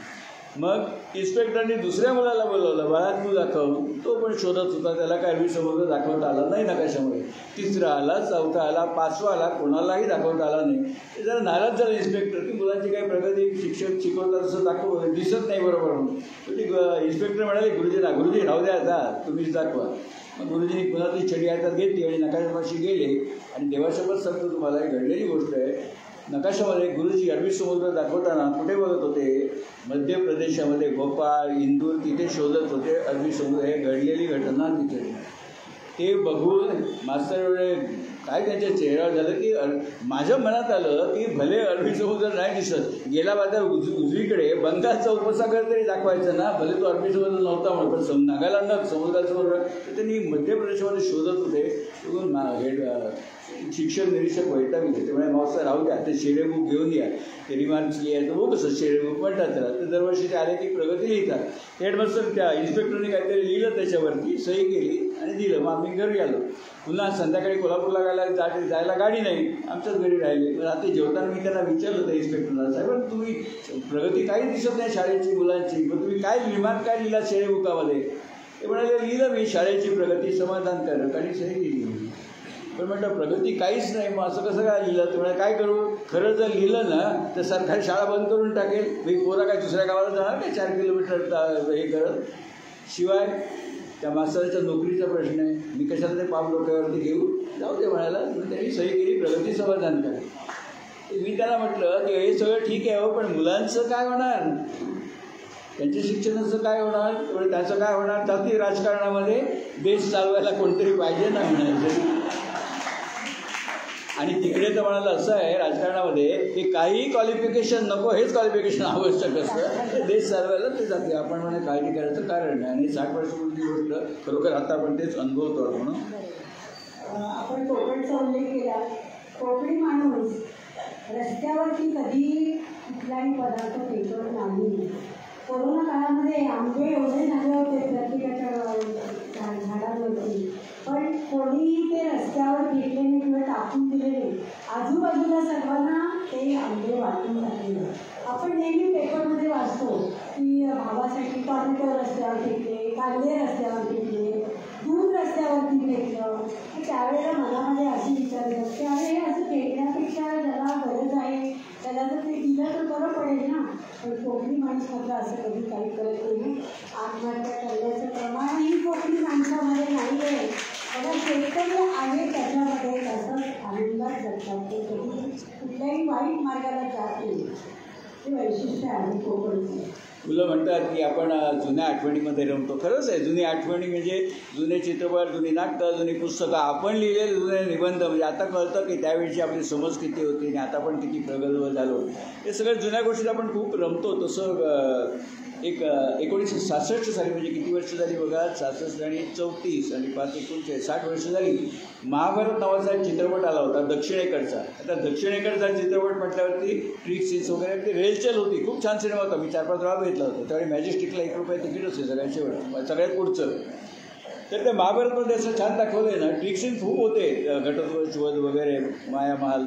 S3: मग इन्स्पेक्टरने दुसऱ्या मुलाला बोलवलं, बाळा तू दाखव. तो पण शोधत होता. त्याला काय अरबी समुद्र दाखवता आला नाही नकाशामध्ये. 3रा आला, 4था आला, 5वा आला, कोणालाही दाखवता आला नाही. ते जरा नाराज झालं इन्स्पेक्टर की मुलांची काही प्रगती शिक्षक शिकवतात तसं दाखव दिसत नाही बरोबर म्हणून. तर इन्स्पेक्टर म्हणाले गुरुजींना, गुरुजी राहू द्या आता, तुम्हीच दाखवा. मग गुरुजींनी पुन्हा ती छडी हातात घेतली आणि नकाशापाशी गेले. आणि देवाशपथ सांगतो तुम्हाला, ही घडलेली गोष्ट आहे. नकाशामध्ये गुरुजी अरबी समुद्र दाखवताना कुठे बघत होते, मध्य प्रदेशामध्ये भोपाळ, इंदूर तिथे शोधत होते अरबी समुद्र. हे घडलेली घटना तिथे. ते बघून मास्तर एवढे काय त्यांच्या चेहऱ्यावर झालं की माझ्या मनात आलं की भले अरबी समुद्र नाही दिसत, गेला बाजार उजवीकडे बंगालचा उपसागर तरी दाखवायचा ना, भले तो अरबी समुद्र नव्हता म्हणून. पण नागालँड समुद्रासमोर तर त्यांनी मध्य प्रदेशामध्ये शोधत होते. शिक्षक निरीक्षक वैतागले. ते म्हणे मावसा राहू द्या, ते शेरे बुक घेऊन या. ते रिमार्क्स लिहायचं बघ कसं शेरे बुक म्हणतात त्याला. ते दरवर्षी ते आले की प्रगती लिहितात. हेडमास्टर त्या इन्स्पेक्टरने काहीतरी लिहिलं त्याच्यावरती, सही केली आणि दिलं. मग आम्ही घरी आलो. पुन्हा संध्याकाळी कोल्हापूरला जायला गाडी नाही, आमच्याच घरी राहिले. रात्री जेवताना मी त्यांना विचारलं त्या इन्स्पेक्टरला, साहेब तुम्ही प्रगती काही दिसत नाही शाळेची मुलांची, मग तुम्ही काय रिमार्क काय लिहिला शेरे बुकामध्ये. ते म्हणाले लिहिलं मी शाळेची प्रगती समाधानकारक आणि सही लिहिली. पण म्हटलं प्रगती काहीच नाही, मग असं कसं काय लिहिलं. तर म्हणजे काय करू, खरं जर लिहिलं ना तर सरकारी शाळा बंद करून टाकेल. मी पोरा काय दुसऱ्या गावाला जाणार काय 4 किलोमीटर हे करत. शिवाय त्या मास्तराच्या नोकरीचा प्रश्न आहे, मी कशाला ते पाप डोक्यावरती घेऊ, जाऊ दे म्हणायला. त्यांनी सही केली, प्रगती समाधान करा. मी त्याला म्हटलं की हे सगळं ठीक आहे हो, पण मुलांचं काय होणार, त्यांच्या शिक्षणाचं काय होणार, त्याचं काय होणार. जाती राजकारणामध्ये देश चालवायला कोणतरी पाहिजे ना म्हणायचं. आणि तिकडे तर म्हणाला असं आहे राजकारणामध्ये की काही क्वालिफिकेशन नको, हेच क्वालिफिकेशन आवश्यक असतं देश चालवायला. ते जाते आपण म्हणे काळजी करायचं कारण नाही. आणि 60 वर्षापूर्वीची गोष्ट खरोखर आता आपण तेच अनुभवतो. म्हणून
S2: आपण कोकणचा उल्लेख केला. कोकणी माणूस रस्त्यावरती कधी कुठलाही पदार्थ फेकत नाही. कोरोना काळामध्ये आंबे एवढे झाले होते प्रत्येकाच्या झाडांवरती, पण कोणीही ते रस्त्यावर फेकले नाही किंवा टाकून दिले नाही. आजूबाजूला सर्वांना ते आंबे वाटून टाकले. आपण नेहमी पेपरमध्ये वाचतो की भावासाठी टॉमॅटो रस्त्यावर फेकले, कांदे रस्त्यावर फेकले, दूध रस्त्यावरती फेकलं. त्यावेळेला मनामध्ये अशी विचार येतात की अरे असं फेकण्यापेक्षा ज्याला गरज आहे त्याला जर ते दिलं तर बरं पडेल ना. पण कोकणी माणूस मात्र असं कधी काही करत नाही. आत्महत्या करण्याचं प्रमाणही कोकणी माणसामध्ये नाही आहे. मला शेतकरी आहे त्याच्यामध्ये तसंच आनंदात जगतात. हे वैशिष्ट्य आहे कोकणचं.
S3: मुलं म्हणतात की आपण जुन्या आठवणीमध्ये रमतो. खरंच आहे, जुनी आठवणी म्हणजे जुने चित्रपट, जुनी नाटकं, जुनी पुस्तकं, आपण लिहिलेले जुने निबंध. म्हणजे आता कळतं की त्यावेळीची आपली समज किती होती आणि आता आपण किती प्रगल्भ झालो. हे सगळ्या जुन्या गोष्टीत आपण खूप रमतो. तसं एक 1966 साली, म्हणजे किती वर्ष झाली बघा, 66 आणि 34 आणि 5 19 60 वर्ष झाली, महाभारत नावाचा एक चित्रपट आला होता दक्षिणेकडचा. आता दक्षिणेकडचा चित्रपट म्हटल्यावरती ट्रिक सीन्स वगैरे ती रेलचेल होती. खूप छान सिनेमा होता. मी 4-5 वेळा बघितला होता. त्यावेळी मॅजेस्टिकला ₹1 तिकीट असते सगळ्यात शेवट, सगळ्यात पुढचं. तर त्या महाभारतमध्ये असं छान दाखवलं आहे ना, ट्रिक सीन खूप होते, घटोत्कच वध वगैरे, मायामहाल.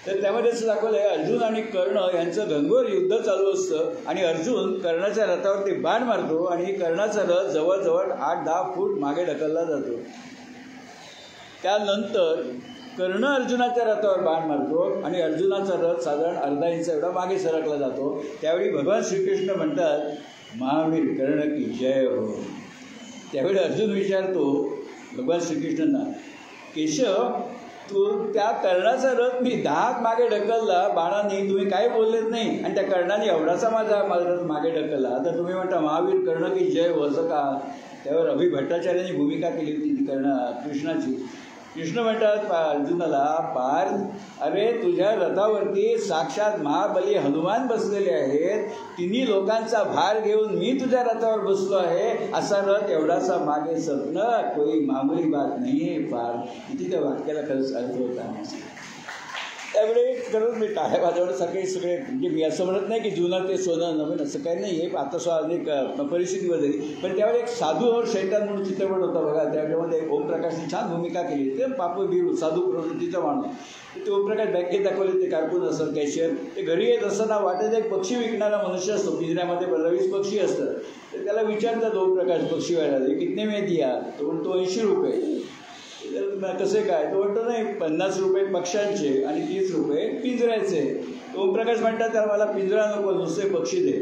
S3: तर त्यामध्ये असं दाखवलं आहे, अर्जुन आणि कर्ण यांचं घनघोर युद्ध चालू असतं आणि अर्जुन कर्णाच्या रथावरती बाण मारतो आणि कर्णाचा रथ जवळजवळ 8-10 फूट मागे ढकलला जातो. त्यानंतर कर्ण अर्जुनाच्या रथावर बाण मारतो आणि अर्जुनाचा रथ साधारण अर्धा इंच एवढा मागे सरकला जातो. त्यावेळी भगवान श्रीकृष्ण म्हणतात, महावीर कर्ण की जय हो. त्यावेळी अर्जुन विचारतो भगवान श्रीकृष्णांना, केशव, तू त्या कर्णाचा रथ मी 10 मागे ढकलला बाणाने, तुम्ही काही बोललेच नाही, आणि त्या कर्णाने एवढासा माझा रथ मागे ढकलला, आता तुम्ही म्हणता महावीर कर्ण की जय हो, असं का? त्यावर अभि भट्टाचार्यांनी भूमिका केली होती ती कृष्णाची. कृष्ण म्हणतात अर्जुनाला, पार्थ, अरे तुझ्या रथावरती साक्षात महाबली हनुमान बसलेले आहेत, तिन्ही लोकांचा भार घेऊन मी तुझ्या रथावर बसलो आहे, असा रथ एवढासा मागे सरकणं कोई मामूली बात नाही आहे पार्थ. किती त्या वाक्याला खरंच अर्थ होता. त्यावेळी खरंच मी टाळ्या वाजवण्यासारखे सगळे, म्हणजे मी असं म्हणत नाही की जुनं ते सोनं नवीन असं काही नाही आहे, आता अनेक परिस्थिती बदलली. पण त्यावेळी एक साधू और शैतान म्हणून चित्रपट होता बघा, त्याच्यामध्ये ओमप्रकाशने छान भूमिका केली. ते पापू बिरू साधू प्रवृत्तीचा माणूस. ते ओमप्रकाश बँकेत दाखवले, ते कारकून असतात कॅशियर. ते घरी येत असताना वाटेत एक पक्षी विकणारा मनुष्य असतो, पिंजऱ्यामध्ये 15-20 पक्षी असतात. तर त्याला विचारतात ओमप्रकाश पक्षीवाल्याला, कितने में दिया? तो म्हणतो ₹80. कसे काय? तो म्हणतो नाही, ₹50 पक्ष्यांचे आणि ₹30 पिंजऱ्याचे. ओमप्रकाश म्हणतात, त्याला मला पिंजरा नको, नुसते पक्षी दे,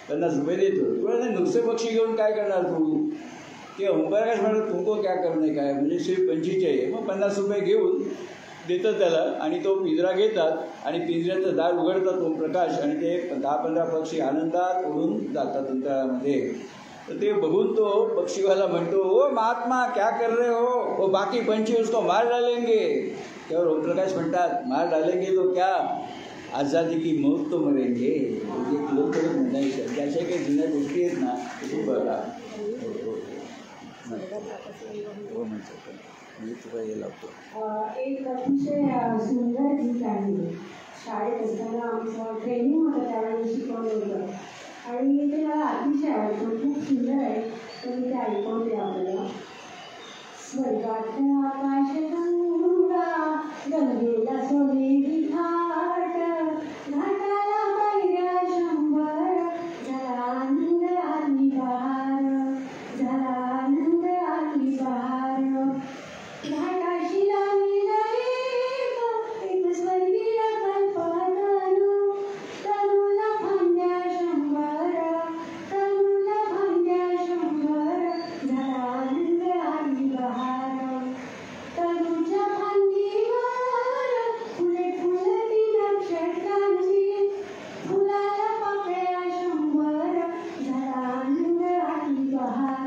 S3: ₹50 देतो. तुला नाही, नुसते पक्षी घेऊन काय करणार तू? ते ओमप्रकाश म्हणतात, तुमको क्या करणे काय, म्हणजे सिर्फ 25 आहे. मग ₹50 घेऊन देतात त्याला आणि तो पिंजरा घेतात आणि पिंजऱ्याचं दार उघडतात ओमप्रकाश आणि ते 10-15 पक्षी आनंदात उडून जातात अंतराळामध्ये. तर ते बघून तो पक्षीवाला म्हणतो, ओ महात्मा क्या कर रहे हो, वो बाकी पंछी उसको मार डालेंगे. त्यावर ओमप्रकाश म्हणतात, मार डालेंगे तो क्या, आझादी की मौत तो मरेंगे. एक लोक करत म्हणायचं, त्याच्या काही जुन्या गोष्टी आहेत ना, खूप बघा. हो म्हणतो मी तुला हे लावतो.
S2: एक अतिशय सुंदर गीत आहे. शाळेत असताना आमचं ट्रेनिंग होतं, त्यावेळी शिकवलं होतं आणि ते मला अतिशय आवडतं, खूप सुंदर आहे. तर मी ते ऐकवते आपल्याला. स्वर्गात आकाश गंगा, गंगेला सोनेरी घाट, घाटाला पायऱ्या 100, झाला आनंद आली बहार, झाला आनंद आली बहार. घाटाशी लावलेला एक स्वर्गीय कल्पतरू, तरूला फांद्या 100, तरूला फांद्या 100, झाला आनंद आली बहार. तरूच्या फांदीवर फुले फुलती नक्षत्रांची, फुलाला पाकळ्या 100, झाला आनंद आली बहार.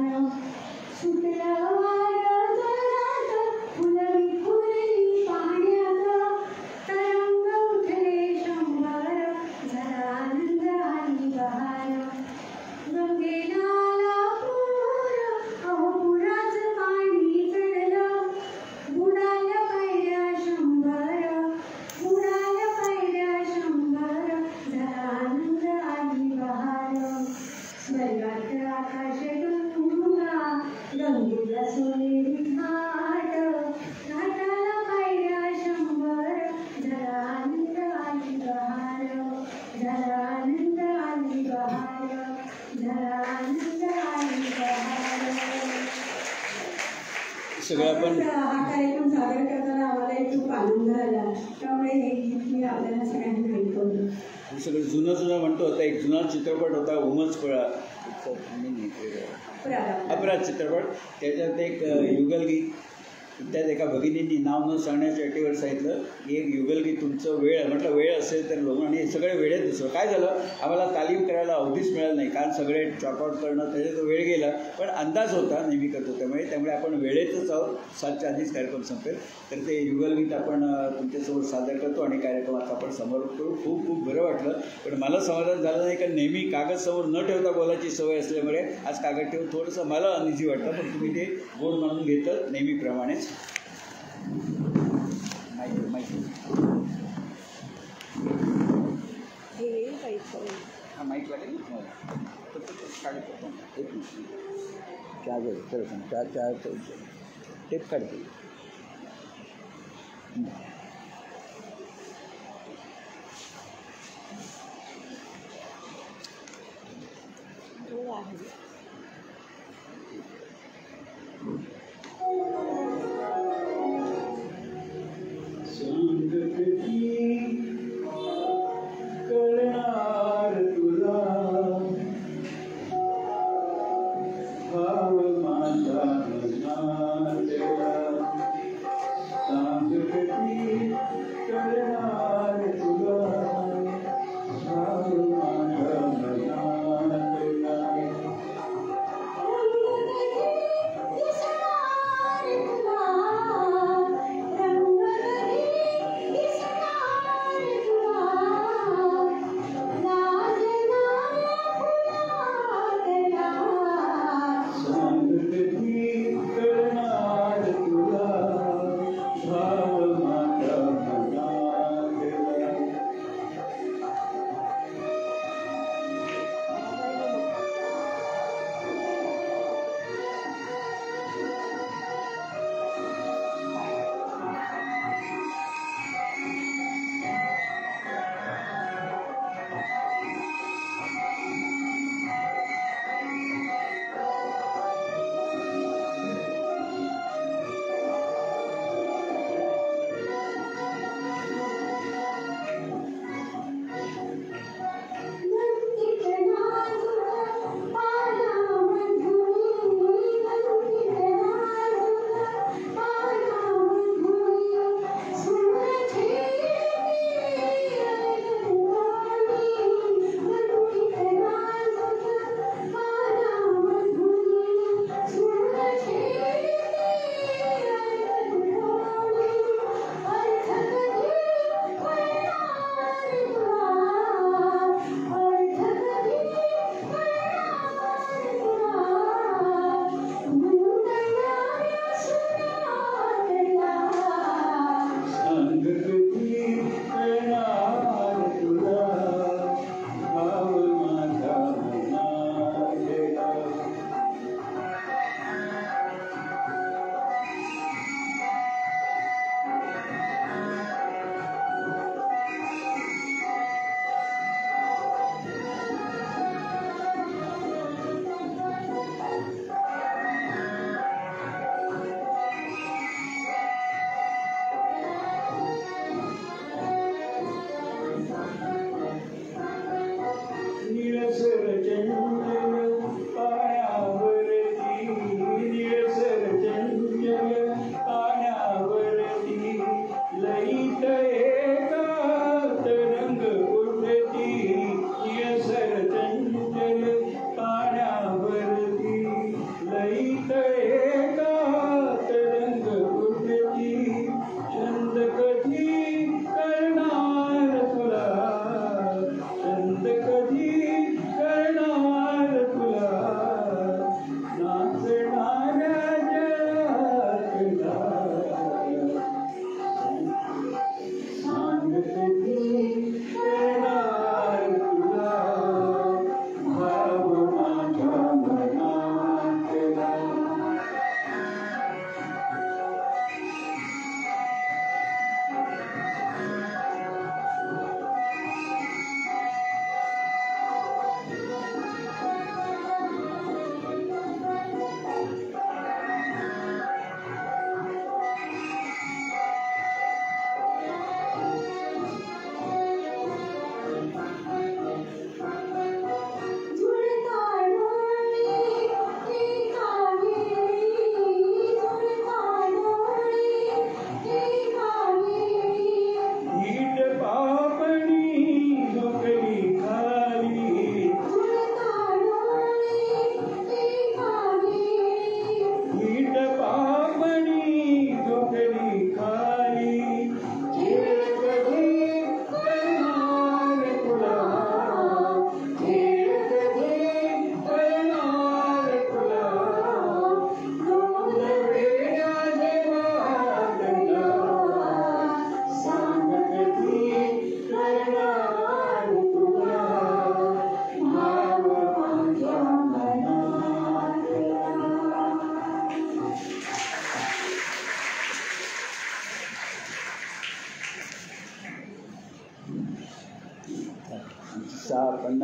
S2: सुटलं वारं जोरात, फुलली फुलली पाण्यात, तरंग उठले 100, झाला आनंद आली बहार. गंगेला आला पूर, अहो पुराचं पाणी चढलं, बुडाल्या पायऱ्या 100, बुडाल्या पायऱ्या 100, झाला आनंद आली बहार. स्वर्गात आकाश गंगा, गंगेला सोनेरी घाट, घाटाला पायऱ्या 100, झाला आनंद आली बहार, झाला आनंद आली बहार, झाला आनंद आली बहार.
S3: सगळं आपण
S2: हा कार्यक्रम सादर करताना आम्हालाही खूप आनंद झाला. त्यामुळे हे गीत मी आपल्याला सगळ्यांनी ऐकवलं.
S3: सगळं जुनं म्हणतो. आता एक जुना चित्रपट होता उमच फळा, अपराध चित्रपट. त्याच्यात एक युगलगीत त्यात एका भगिनींनी नाव न सांगण्याच्या अटीवर सांगितलं की एक युगलगीत तुमचं वेळ, म्हटलं वेळ असेल तर लोक, आणि सगळे वेळेत दिसलं. काय झालं, आम्हाला तालीम करायला अवधीच मिळालं नाही, कारण सगळे चॉकआउट करणं त्याच्यात वेळ गेला, पण अंदाज होता नेहमी करतो त्यामुळे आपण वेळेतच आहोत. 7च्या आधीच कार्यक्रम संपेल, तर ते युगलगीत आपण तुमच्यासमोर सादर करतो आणि कार्यक्रमात आपण समर्पण करू. खूप खूप बरं वाटलं, पण मला समाधान झालं नाही, कारण नेहमी कागद समोर न ठेवता बोलायची सवय असल्यामुळे आज कागद ठेवून थोडंसं मला अनइझी वाटतं, पण तुम्ही ते गोड म्हणून घेतं नेहमीप्रमाणेच. माहिती हा माहीत लागेल ना कागद एक मिनिट चार टेप काढते.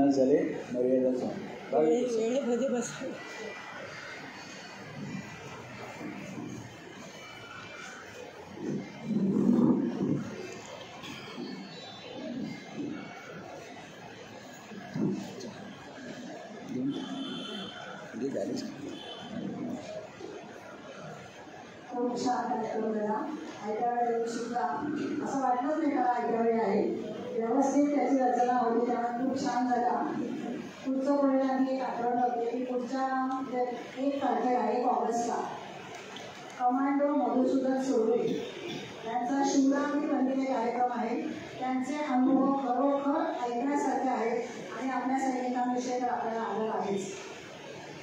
S3: 50 झाले मर्यादा सांग.
S2: वेळेमध्ये बस.
S1: खूप छान कार्यक्रम झाला. ऐकावेळी सुद्धा असं वाटलंच नाही मला ऐकावेळी आहे. व्यवस्थित त्याची रचना होती, त्यामुळे खूप छान झाला. पुढचं परिणाम मी एक आठवण होते की पुढच्या 1 तारखेला 1 ऑगस्टला कमांडो मधुसूदन सुर्वे यांचा शिवरात्री बनलेले कार्यक्रम आहे. त्यांचे अनुभव खरोखर ऐकण्यासारखे आहेत आणि आपल्या सैनिकांविषयी तर आपल्याला आदर आहेच.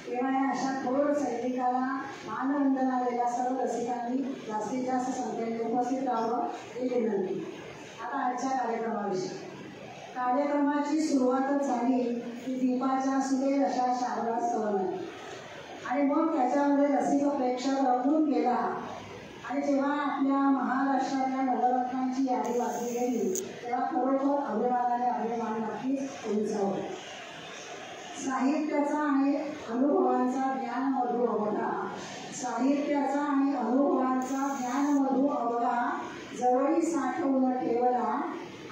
S1: तेव्हा या अशा थोर सैनिकाला मानवंदना दिलेल्या सर्व रसिकांनी जास्तीत जास्त संख्येने उपस्थित राहावं ही विनंती. आता आजच्या कार्यक्रमाविषयी. कार्यक्रमाची सुरुवातच झाली की दीपाच्या सुरेल अशा शारदा स्तवनाने आणि मग त्याच्यामध्ये रसिक प्रेक्षक रमून गेला. आणि जेव्हा आपल्या महाराष्ट्रातल्या नवरत्नांची यादी वाचली गेली तेव्हा खरोखर अभिमान नक्कीच उंचावला. साहित्याचा आणि अनुभवांचा ज्ञानमधू अवघा, साहित्याचा आणि अनुभवांचा ज्ञानमधू अवघा जवळी साठवून ठेवला,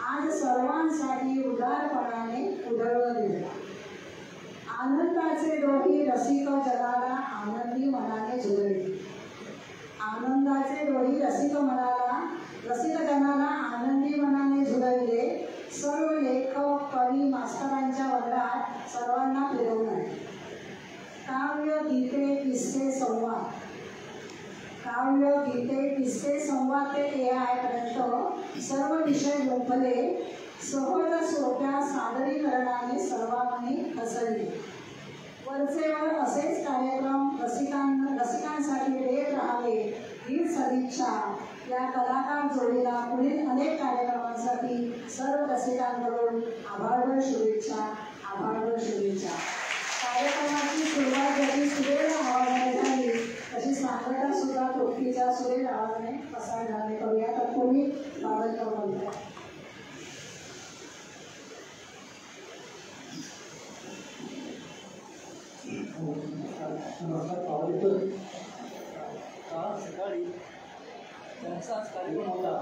S1: आज सर्वांसाठी उदारपणाने उधळून दिला. आनंदाचे डोही रसिक जगाला आनंदी मनाने झुलले, आनंदाचे डोही रसिक जनाला आनंदी मनाने झुलविले. सर्व लेखक कवी मास्तरांच्या वर्गात सर्वांना फिरवून आहे. काव्य गीते किस्से संवाद, काव्य गीते किस्से संवाद ते AI पर्यंत सर्व विषय गुंफले. सहज सोप्या सादरीकरणाने सर्वांनी हसवले. वरचेवर असेच कार्यक्रम रसिकांसाठी देत राहावे हीच सदिच्छा. या कलाकार जोडीला पुढील अनेक कार्यक्रमांसाठी सर्व रसिकांकडून आभारभर शुभेच्छा, आभारभर शुभेच्छा. कार्यक्रमाची सुरुवात जरी सुरेल आवाजाने झाली तशी सांगता सुद्धा तोक्तीच्या सुरेल आवाजाने पसार करूया. तत्पूर्वी बाबत बोलतो.
S4: काल सकाळी त्यांचाच कार्यक्रम होता.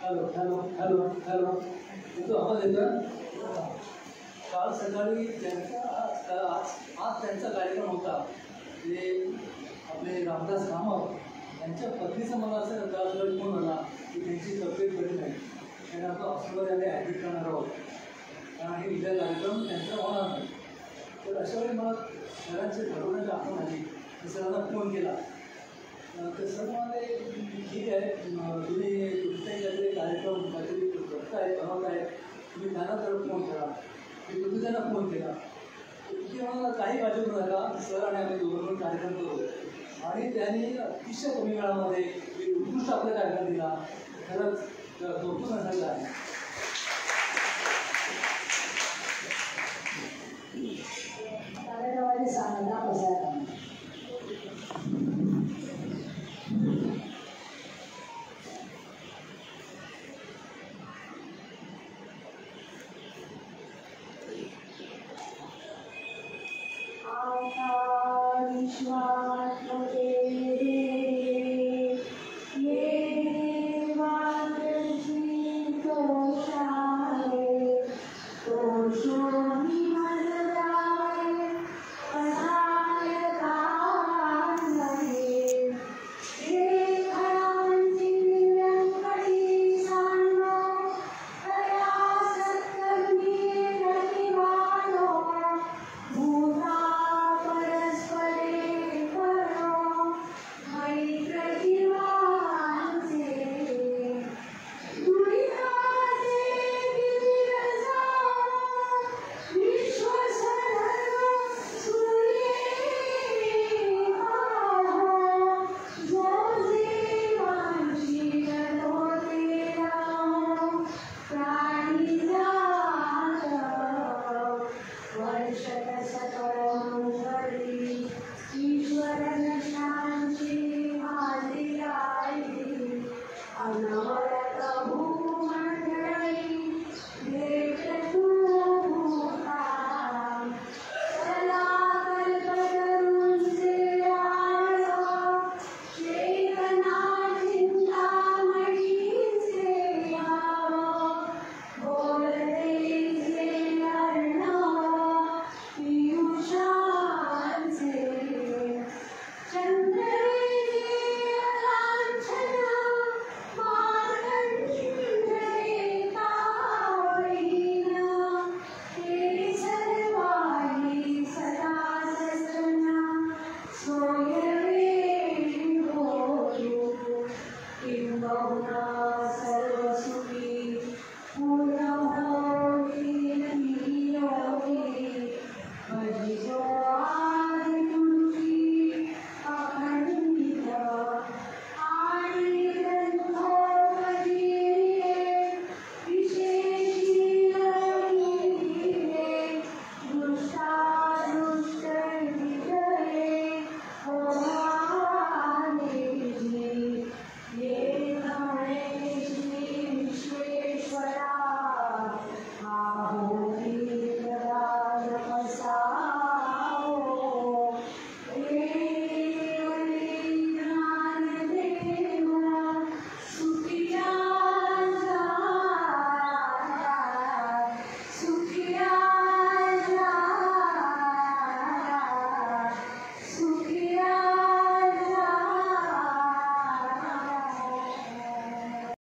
S4: हॅलो हॅलो हॅलो हॅलो येतो आवाज येतो. काल सकाळी आज त्यांचा कार्यक्रम होता. ते आपले रामदास कामत यांच्या पत्नीचा मला असं काल फोन आला की त्यांची तब्येत बरी नाही, त्यांना आपण हॉस्पिटलमध्ये ॲडमिट करणार आहोत कारण हे उद्या कार्यक्रम त्यांचा होणार नाही. तर अशा वेळी मला सरांचे ठरवण्याची आठवण आली. सरांना फोन केला तर सर म्हणाले ठीक आहे, तुम्ही तुमच्या काहीतरी कार्यक्रम काहीतरी करताय बनवताय, तुम्ही त्यांना तर फोन करा. मी तुम्ही त्यांना फोन केला. की मला काही काळजी करू नका, सर आणि आम्ही दोघं कार्यक्रम करू. आणि त्यांनी अतिशय कमी वेळामध्ये एक उत्कृष्ट आपला कार्यक्रम दिला. खरंच कौतुक असायला आहे.
S1: कार्यक्रमाची सांगता बसायला विश्वात्मके